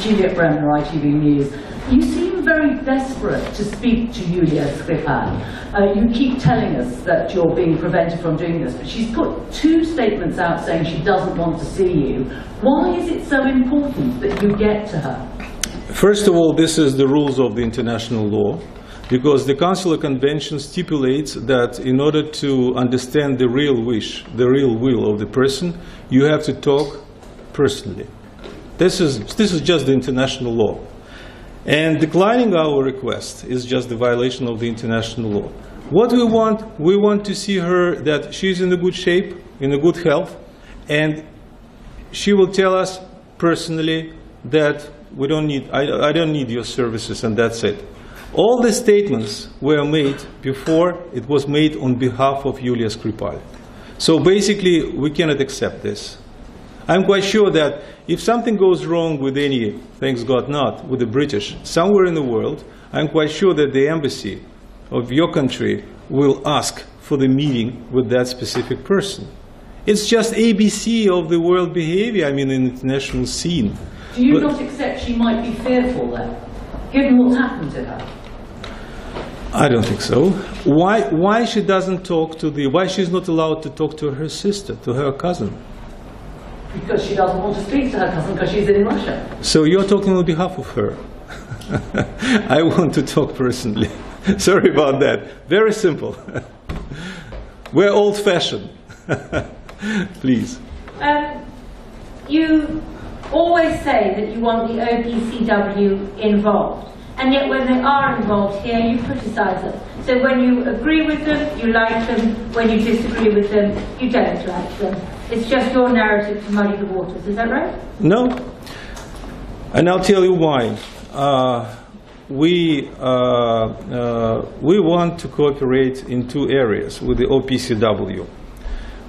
Juliet Bremner, ITV News. You seem very desperate to speak to Yulia Skripal. You keep telling us that you're being prevented from doing this, but she's put 2 statements out saying she doesn't want to see you. Why is it so important that you get to her? First of all, this is the rules of the international law, because the Consular Convention stipulates that in order to understand the real wish, the real will of the person, you have to talk personally. This is just the international law. And declining our request is just the violation of the international law. What we want to see her that she's in a good shape, in a good health, and she will tell us personally that we don't need, I don't need your services, and that's it. All the statements were made before it was made on behalf of Yulia Skripal. So basically, we cannot accept this. I'm quite sure that if something goes wrong with any, thanks God not, with the British, somewhere in the world, I'm quite sure that the embassy of your country will ask for the meeting with that specific person. It's just ABC of the world behavior, I mean, in the international scene. Do you not accept she might be fearful then, given what's happened to her? I don't think so. Why she doesn't talk to the, why she's not allowed to talk to her sister, to her cousin? Because she doesn't want to speak to her cousin because she's in Russia. So you're talking on behalf of her. I want to talk personally. Sorry about that. Very simple. We're old-fashioned. Please. You always say that you want the OPCW involved, and yet when they are involved here, you criticise them. So when you agree with them, you like them. When you disagree with them, you don't like them. It's just your narrative to muddy the waters. Is that right? No. And I'll tell you why. We want to cooperate in two areas with the OPCW.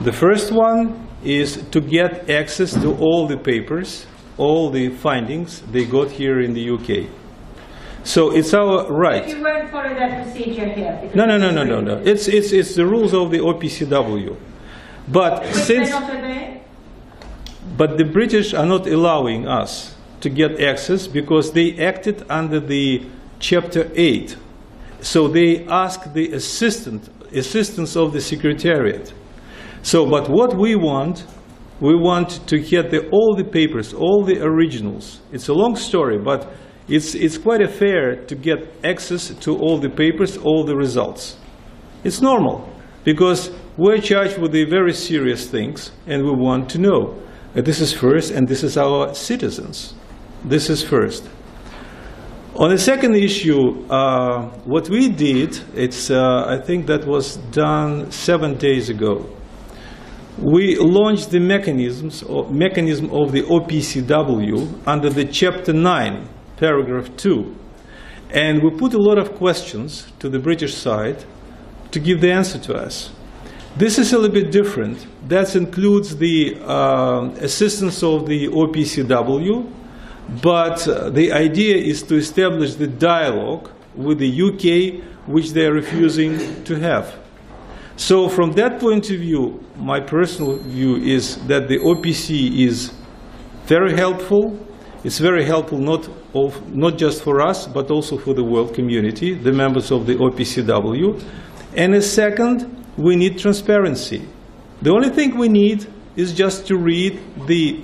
The first one is to get access to all the papers, all the findings they got here in the UK. So it's our right. But you won't follow that procedure here? No. It's the rules of the OPCW. But since, but the British are not allowing us to get access because they acted under the Chapter 8. So they asked the assistance of the Secretariat. So, but what we want to get all the papers, all the originals. It's a long story, but it's quite fair to get access to all the papers, all the results. It's normal, because we're charged with the very serious things, and we want to know. This is first, and this is our citizens. This is first. On the second issue, what we did, I think that was done 7 days ago. We launched the mechanism of the OPCW under the Chapter 9, Paragraph 2. And we put a lot of questions to the British side to give the answer to us. This is a little bit different. That includes the assistance of the OPCW, but the idea is to establish the dialogue with the UK, which they are refusing to have. So from that point of view, my personal view is that the OPC is very helpful. It's very helpful not just for us, but also for the world community, the members of the OPCW. And a second, we need transparency. The only thing we need is just to read the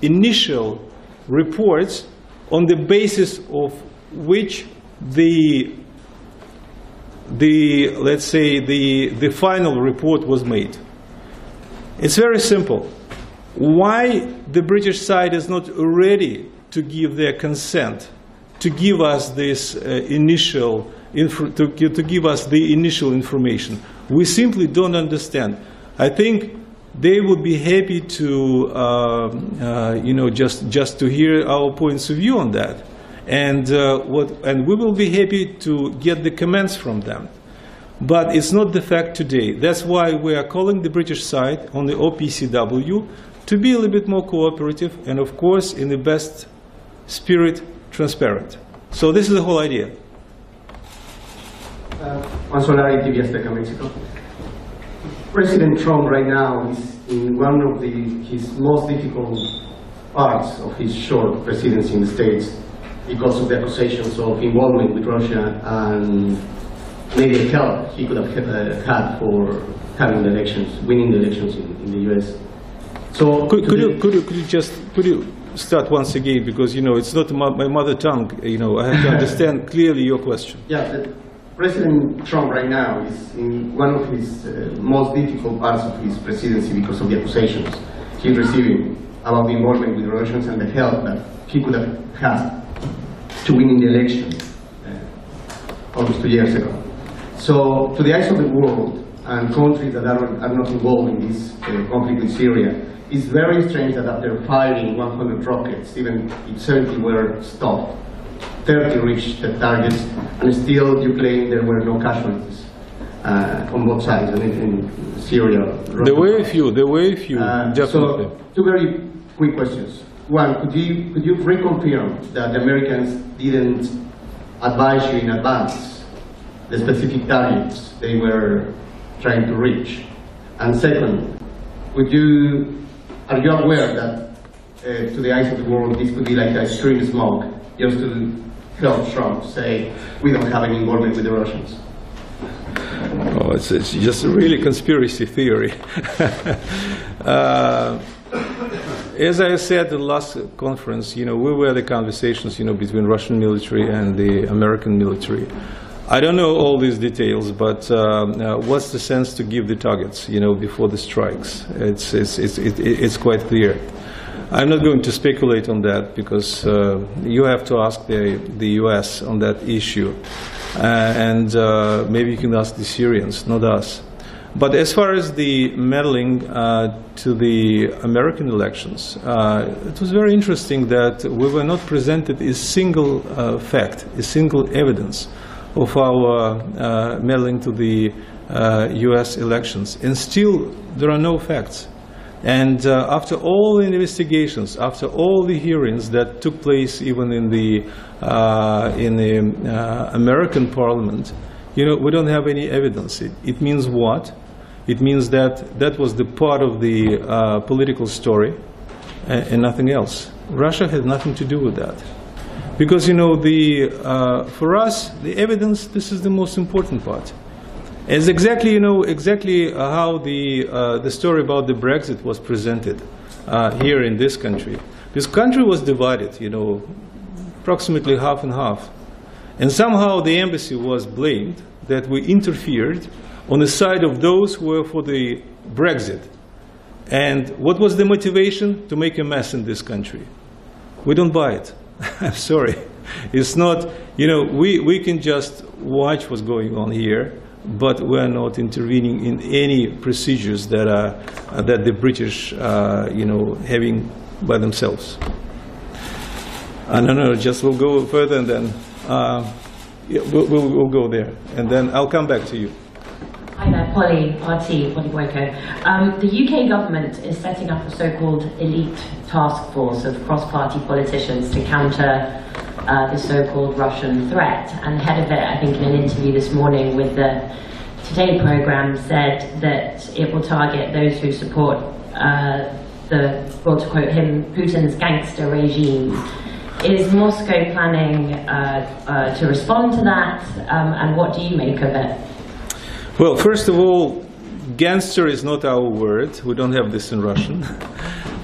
initial reports on the basis of which let's say the final report was made. It's very simple. Why the British side is not ready to give their consent to give us this initial to give us the initial information? We simply don't understand. I think they would be happy to just to hear our points of view on that, and we will be happy to get the comments from them. But it's not the fact today. That's why we are calling the British side on the OPCW to be a little bit more cooperative and, of course, in the best spirit, transparent. So this is the whole idea. Juan Solari, TV Azteca, Mexico. President Trump right now is in one of his most difficult parts of his short presidency in the States because of the accusations of involvement with Russia and maybe the help he could have had for having the elections, winning the elections in the U.S. So could you start once again, because it's not my mother tongue. I have to understand clearly your question. Yeah. President Trump right now is in one of his most difficult parts of his presidency because of the accusations he's receiving about the involvement with the Russians and the help that he could have had to win in the election almost 2 years ago. So, to the eyes of the world, and countries that are not involved in this conflict with Syria, it's very strange that after firing 100 rockets, even if 70 were stopped, 30 reached the targets, and still you claim there were no casualties on both sides, in Syria. There were a few, definitely. So, two very quick questions. One, could you reconfirm that the Americans didn't advise you in advance the specific targets they were trying to reach? And second, are you aware that to the eyes of the world this could be like a screen smoke just to help Trump say we don't have any involvement with the Russians? Oh, it's just really conspiracy theory. As I said at the last conference, we were the conversations, between Russian military and the American military. I don't know all these details, but what's the sense to give the targets, before the strikes? It's quite clear. I'm not going to speculate on that because you have to ask the U.S. on that issue, and maybe you can ask the Syrians, not us. But as far as the meddling to the American elections, it was very interesting that we were not presented a single fact, a single evidence of our meddling to the US elections. And still, there are no facts. And after all the investigations, after all the hearings that took place even in the American Parliament, we don't have any evidence. It means what? It means that that was the part of the political story and nothing else. Russia had nothing to do with that. Because, for us, the evidence, this is the most important part. It's exactly, exactly how the story about the Brexit was presented here in this country. This country was divided, approximately half and half. And somehow the embassy was blamed that we interfered on the side of those who were for the Brexit. And what was the motivation? To make a mess in this country. We don't buy it. I'm sorry. It's not, we can just watch what's going on here, but we're not intervening in any procedures that the British, having by themselves. No, just we'll go further and then we'll go there. And then I'll come back to you. Hi there, Polly Boyko. The UK government is setting up a so-called elite task force of cross-party politicians to counter the so-called Russian threat. And the head of it, I think in an interview this morning with the Today programme, said that it will target those who support well, to quote him, Putin's gangster regime. Is Moscow planning to respond to that, and what do you make of it? Well, first of all, gangster is not our word. We don't have this in Russian.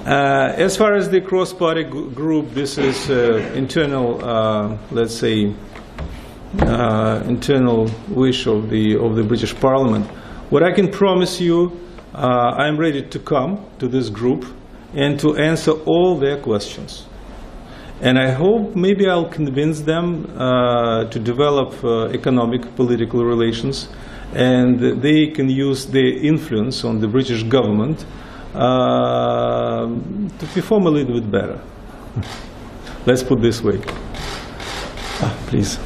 As far as the cross-party group, this is internal, let's say, internal wish of the British Parliament. What I can promise you, I'm ready to come to this group and to answer all their questions. And I hope maybe I'll convince them to develop economic, political relations, and they can use their influence on the British government to perform a little bit better. Let's put it this way. Please.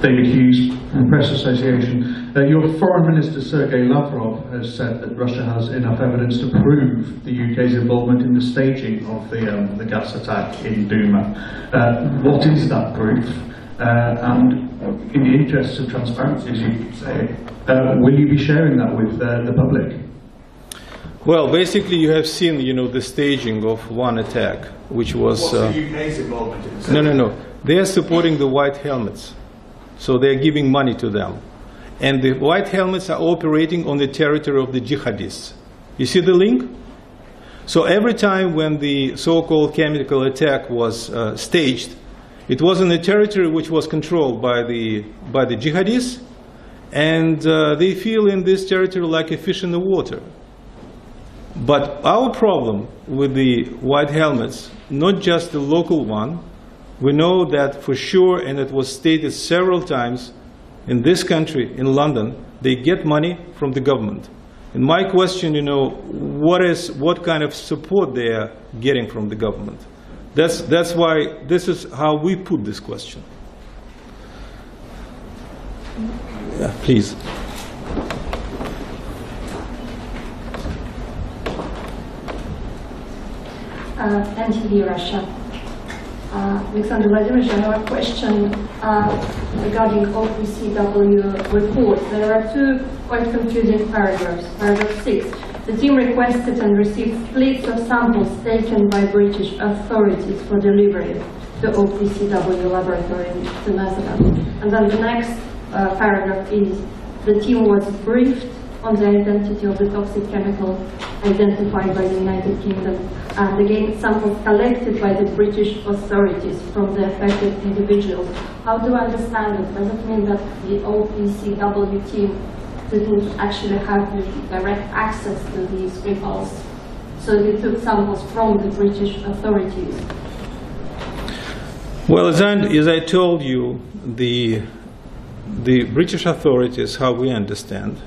David Hughes, Press Association. Your Foreign Minister Sergei Lavrov has said that Russia has enough evidence to prove the UK's involvement in the staging of the gas attack in Duma. What is that proof? And in the interest of transparency, as you say, will you be sharing that with the public? Well, basically, you have seen, the staging of one attack, which was. What's the UK's involvement in this? No. They are supporting the white helmets, so they are giving money to them, and the white helmets are operating on the territory of the jihadists. You see the link? So every time when the so-called chemical attack was staged, it was in a territory which was controlled by the jihadists, and they feel in this territory like a fish in the water. But our problem with the white helmets, not just the local one, we know that for sure, and it was stated several times, in this country, in London, they get money from the government. And my question, what kind of support they are getting from the government? That's why this is how we put this question. Yeah, please. NTV Russia. Alexander Yakovenko, I have a question regarding OPCW report. There are two quite confusing paragraphs. Paragraph 6. The team requested and received splits of samples taken by British authorities for delivery to OPCW laboratory in the Netherlands. And then the next paragraph is the team was briefed on the identity of the toxic chemical identified by the United Kingdom, and again samples collected by the British authorities from the affected individuals. How do I understand it? Does it mean that the OPCW team didn't actually have the direct access to these results, so they took samples from the British authorities? Well, as I told you, the British authorities, how we understand,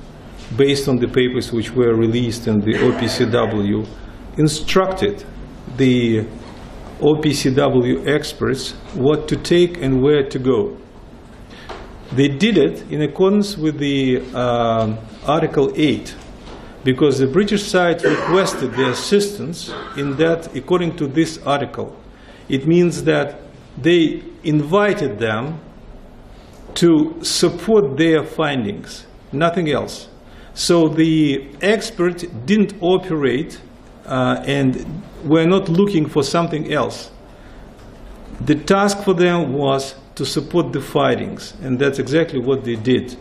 based on the papers which were released in the OPCW, instructed the OPCW experts what to take and where to go. They did it in accordance with the Article 8, because the British side requested their assistance in that, according to this article. It means that they invited them to support their findings, nothing else. So the experts didn't operate and were not looking for something else. The task for them was to support the findings, and that's exactly what they did.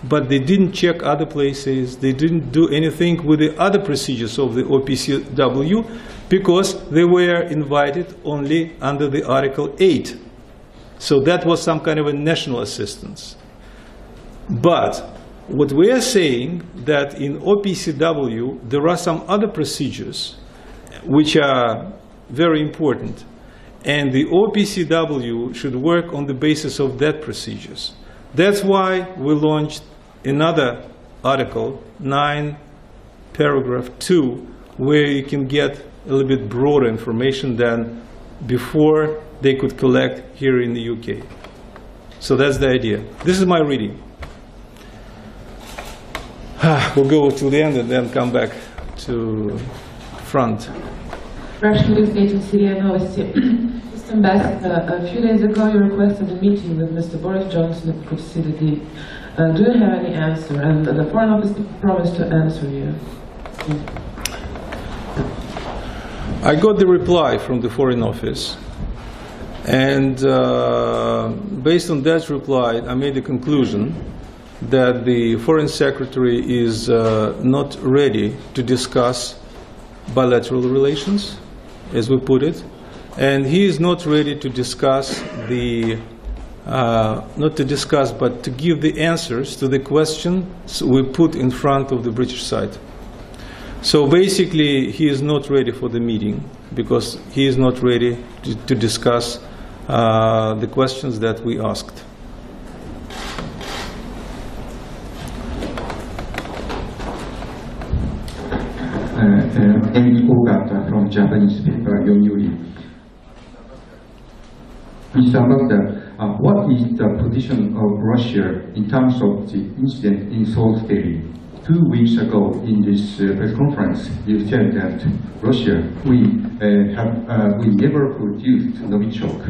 But they didn't check other places, they didn't do anything with the other procedures of the OPCW, because they were invited only under the Article 8. So that was some kind of a national assistance. But what we are saying, that in OPCW there are some other procedures which are very important, and the OPCW should work on the basis of that procedures. That's why we launched another article, 9, paragraph 2, where you can get a little bit broader information than before they could collect here in the UK. So that's the idea. This is my reading. We'll go to the end and then come back to front. Russian news agency Syria Novosti. Mr. Ambassador, a few days ago you requested a meeting with Mr. Boris Johnson at Proximity. Do you have any answer? And the Foreign Office promised to answer you. I got the reply from the Foreign Office, and based on that reply I made the conclusion that the Foreign Secretary is not ready to discuss bilateral relations, as we put it, and he is not ready to discuss the, not to discuss, but to give the answers to the questions we put in front of the British side. So basically, he is not ready for the meeting, because he is not ready to discuss the questions that we asked. Ogata from Japanese paper Yomiuri. Mr. Ambassador, what is the position of Russia in terms of the incident in Salisbury? 2 weeks ago in this press conference, you said that Russia, we never produced Novichok,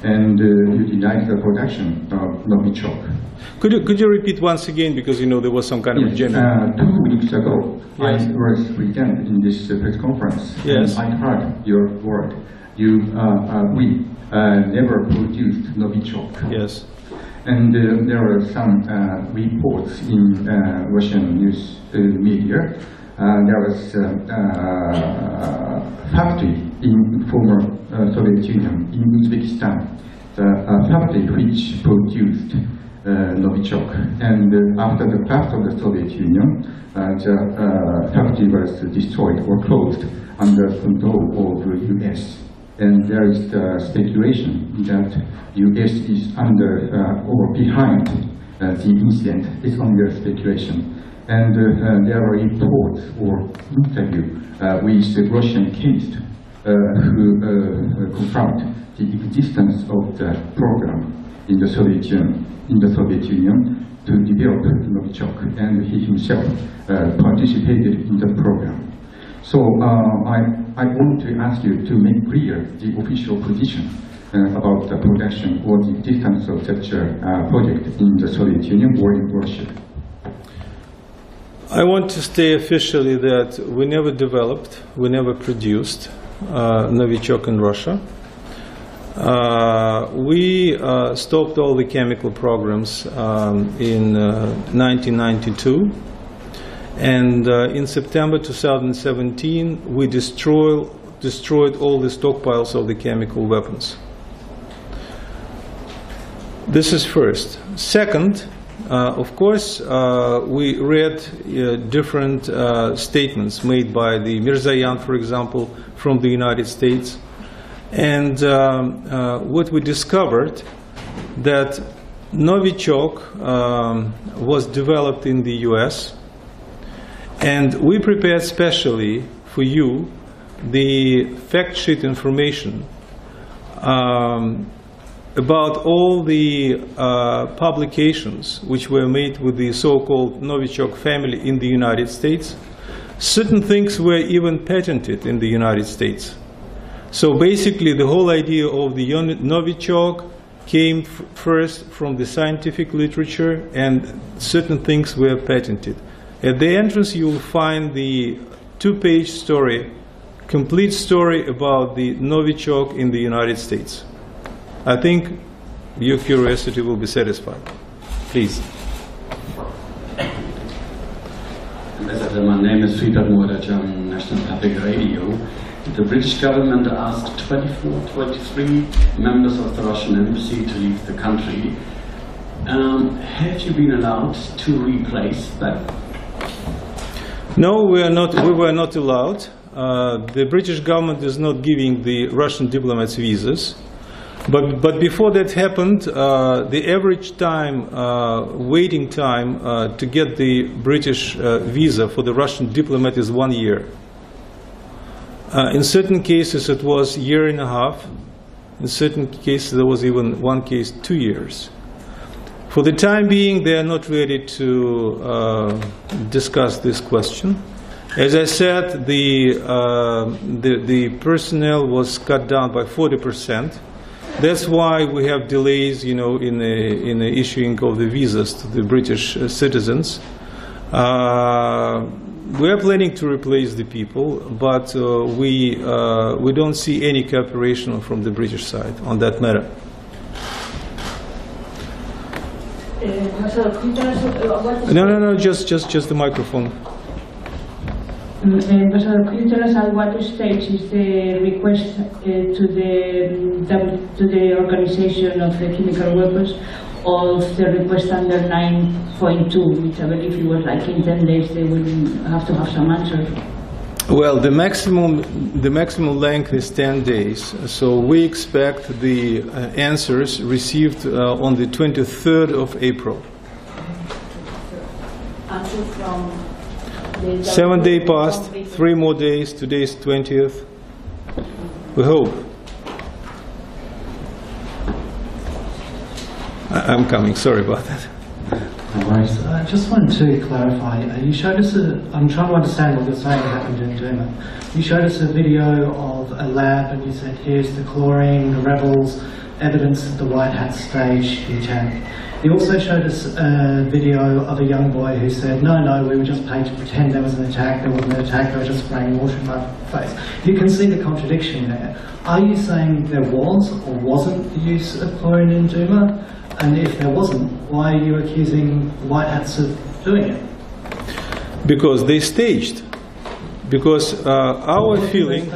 and you denied the production of Novichok. Could you repeat once again, because there was some kind of general... 2 weeks ago, yes. I was present in this press conference, yes. And I heard your word. We never produced Novichok. Yes. And there are some reports in Russian news media. There was a factory in former Soviet Union in Uzbekistan, the factory which produced Novichok. And after the collapse of the Soviet Union, the factory was destroyed or closed under control of the US. And there is the speculation that US is under or behind the incident is only a speculation. And there are reports or interviews with the Russian chemists who confirmed the existence of the program in the Soviet Union to develop Novichok, and he himself participated in the program. So I want to ask you to make clear the official position about the production or the existence of such a project in the Soviet Union or in Russia. I want to state officially that we never developed, we never produced Novichok in Russia. We stopped all the chemical programs in 1992, and in September 2017 we destroyed all the stockpiles of the chemical weapons. This is first. Second, of course, we read different statements made by the Mirzayan, for example, from the United States. And what we discovered, that Novichok was developed in the US, and we prepared specially for you the fact sheet information about all the publications which were made with the so-called Novichok family in the United States. Certain things were even patented in the United States. So basically the whole idea of the Novichok came first from the scientific literature, and certain things were patented. At the entrance you will find the 2-page story, complete story about the Novichok in the United States. I think your curiosity will be satisfied. Please. Ambassador, my name is Friedrich Morder, German National Public Radio. The British government asked 23 members of the Russian embassy to leave the country. Have you been allowed to replace them? No, we were not allowed. The British government is not giving the Russian diplomats visas. But before that happened, the average time, waiting time to get the British visa for the Russian diplomat is 1 year. In certain cases it was 1.5 years. In certain cases there was even one case 2 years. For the time being they are not ready to discuss this question. As I said, the personnel was cut down by 40%. That's why we have delays, you know, in the issuing of the visas to the British citizens. We are planning to replace the people, but we don't see any cooperation from the British side on that matter. No, just the microphone. Ambassador, could you tell us at what stage is the request to the Organization of the Chemical Weapons of the request under 9.2, which I believe it was like in 10 days they will have to have some answers? Well, the maximum length is 10 days, so we expect the answers received on the 23rd of April. Answers from 7 days passed, 3 more days, today's 20th. We hope. I'm coming, sorry about that. No worries. I just wanted to clarify, you showed us I'm trying to understand what you're saying happened in Duma. You showed us a video of a lab and you said, here's the chlorine, the rebels, evidence that the White Hats staged the attack. You also showed us a video of a young boy who said, no, we were just paid to pretend there was an attack, there wasn't an attack, they were just spraying water in my face. You can see the contradiction there. Are you saying there was or wasn't the use of chlorine in Duma? And if there wasn't, why are you accusing White Hats of doing it? Because they staged. Because our feeling,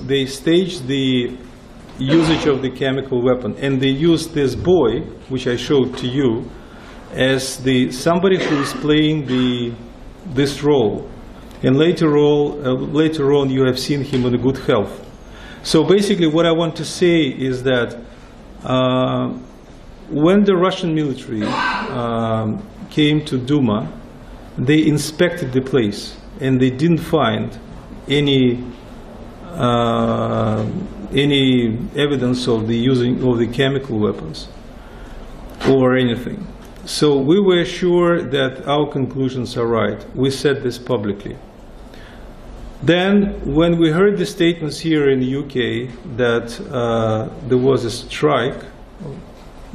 they staged the usage of the chemical weapon, and they used this boy, which I showed to you, as somebody who is playing this role. And later on you have seen him in good health. So basically what I want to say is that when the Russian military came to Duma, they inspected the place and they didn't find any evidence of the using of the chemical weapons or anything. So we were sure that our conclusions are right. We said this publicly. Then, when we heard the statements here in the UK that there was a strike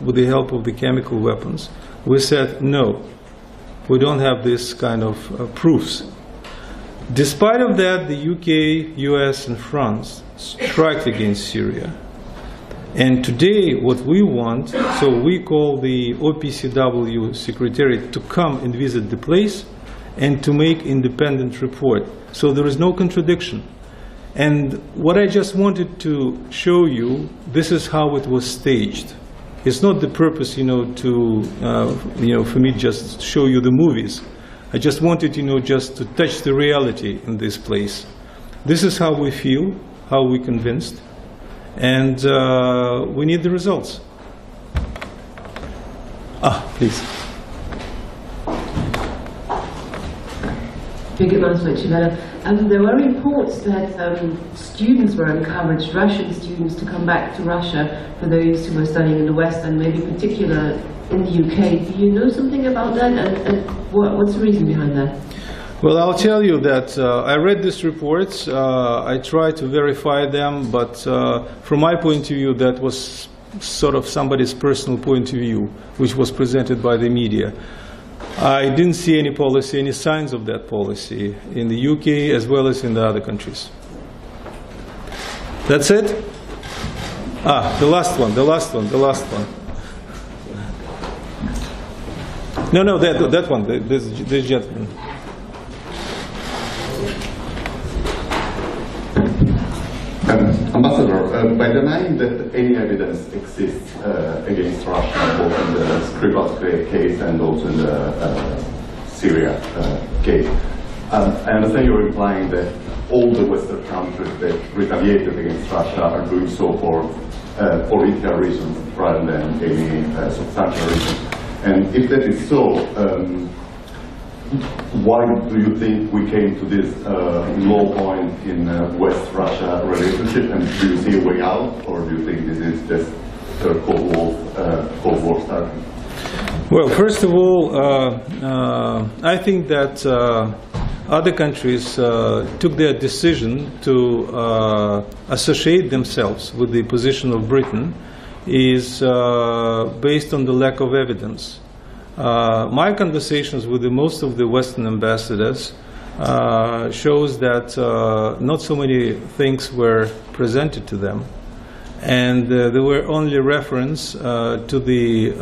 with the help of the chemical weapons, we said no, we don't have this kind of proofs. Despite of that, the UK, US and France striked against Syria. And today what we want, so we call the OPCW Secretariat to come and visit the place and to make independent report. So there is no contradiction. And what I just wanted to show you, this is how it was staged. It's not the purpose, for me just show you the movies. I just wanted, just to touch the reality in this place. This is how we feel, how we're convinced, and we need the results. Please. There were reports that students were encouraged, Russian students, to come back to Russia for those who were studying in the West, and maybe in particular in the UK. Do you know something about that, and what's the reason behind that? Well, I'll tell you that I read these reports, I tried to verify them, but from my point of view, that was sort of somebody's personal point of view, which was presented by the media. I didn't see any policy, any signs of that policy in the UK as well as in the other countries. That's it? The last one. No, that one, this gentleman. Ambassador, by denying that any evidence exists against Russia, both in the Skripal case and also in the Syria case, I understand you're implying that all the Western countries that retaliated against Russia are doing so for political reasons rather than any substantial reasons. And if that is so, why do you think we came to this low point in West-Russia relationship, and do you see a way out, or do you think this is just a Cold War starting? Well, first of all, I think that other countries took their decision to associate themselves with the position of Britain is based on the lack of evidence. My conversations with most of the Western ambassadors shows that not so many things were presented to them, and there were only reference to the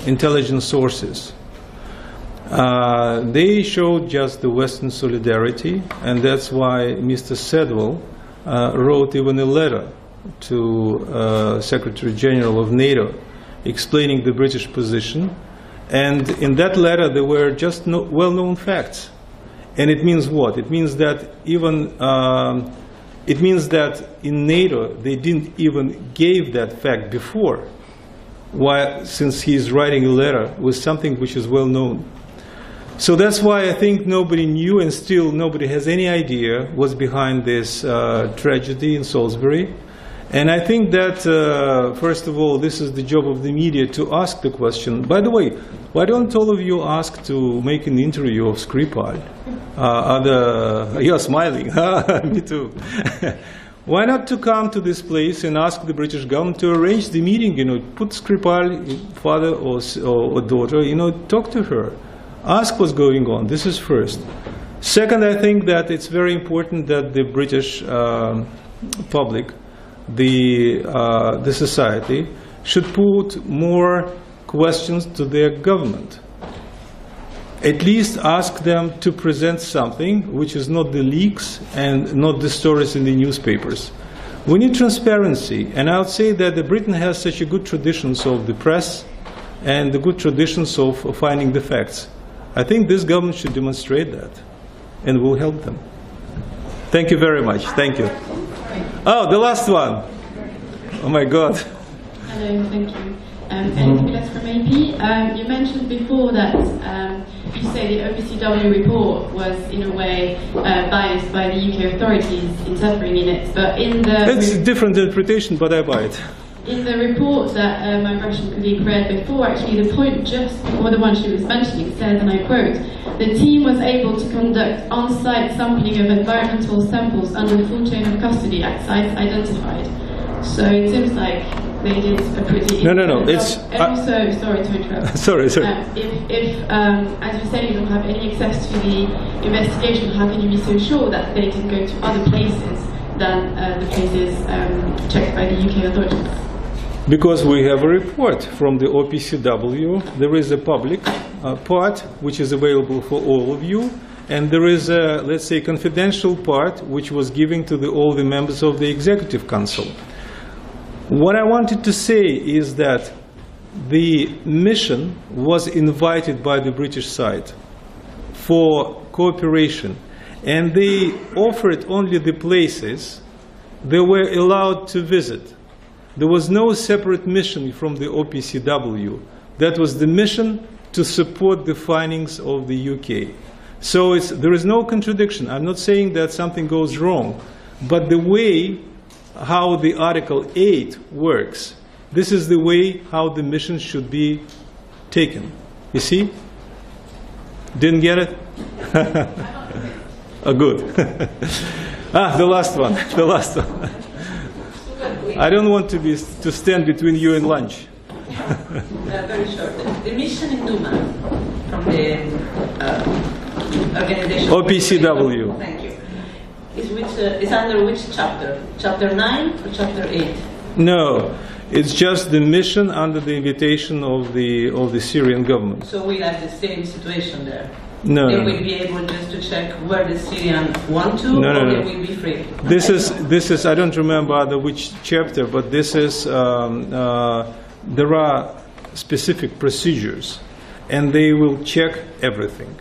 intelligence sources. They showed just the Western solidarity, and that's why Mr. Sedwell wrote even a letter to Secretary General of NATO explaining the British position. And in that letter there were just well-known facts. And it means what? It means that in NATO they didn't even give that fact before, since he's writing a letter with something which is well known. So that's why I think nobody knew, and still nobody has any idea what's behind this tragedy in Salisbury. And I think that, first of all, this is the job of the media to ask the question. By the way, why don't all of you ask to make an interview of Skripal? You're smiling. Me too. Why not to come to this place and ask the British government to arrange the meeting, put Skripal, father or daughter, talk to her. Ask what's going on. This is first. Second, I think that it's very important that the British public, the society, should put more questions to their government. At least ask them to present something which is not the leaks and not the stories in the newspapers. We need transparency, and I would say that Britain has such a good traditions of the press and the good traditions of finding the facts. I think this government should demonstrate that, and will help them. Thank you very much. Thank you. Oh, the last one. Oh my God. Hello, thank you. From AP. You mentioned before that you say the OPCW report was in a way biased by the UK authorities interpreting it, but in the... It's a different interpretation, but I buy it. In the report that my Russian colleague read before, actually the point just before the one she was mentioning says, and I quote, "The team was able to conduct on-site sampling of environmental samples under the full chain of custody at sites identified." So it seems like they did a pretty... No. It's... And also, sorry to interrupt. Sorry. If as you say, you don't have any access to the investigation, how can you be so sure that they didn't go to other places than the places checked by the UK authorities? Because we have a report from the OPCW. There is a public part which is available for all of you, and there is a, let's say, confidential part which was given to all the members of the Executive Council. What I wanted to say is that the mission was invited by the British side for cooperation, and they offered only the places they were allowed to visit. There was no separate mission from the OPCW. That was the mission to support the findings of the UK. So there is no contradiction. I'm not saying that something goes wrong, but the way how the Article 8 works, this is the way how the mission should be taken. You see? Didn't get it? Oh, good. The last one. The last one. I don't want to stand between you and lunch. Very short. The mission in Duma from the organization. OPCW. Thank you. Is under which chapter? Chapter 9 or chapter 8? No, it's just the mission under the invitation of the Syrian government. So we'll have the same situation there. No. They will be able just to check where the Syrians want to, or they will be free. This is I don't remember under which chapter, but this is there are specific procedures, and they will check everything,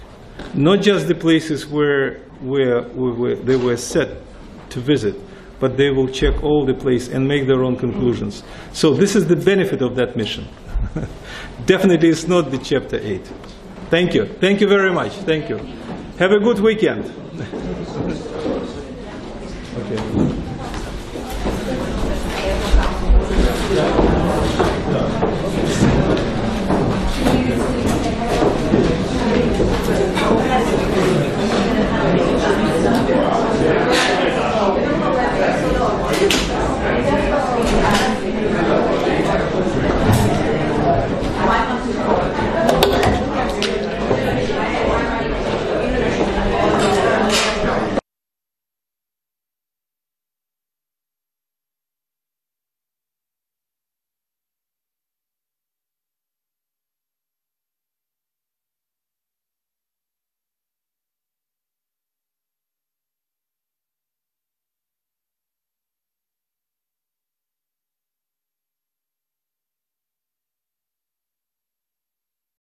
not just the places where they were set to visit, but they will check all the places and make their own conclusions. So this is the benefit of that mission. Definitely it's not the chapter 8. Thank you. Thank you very much. Thank you. Have a good weekend. Okay.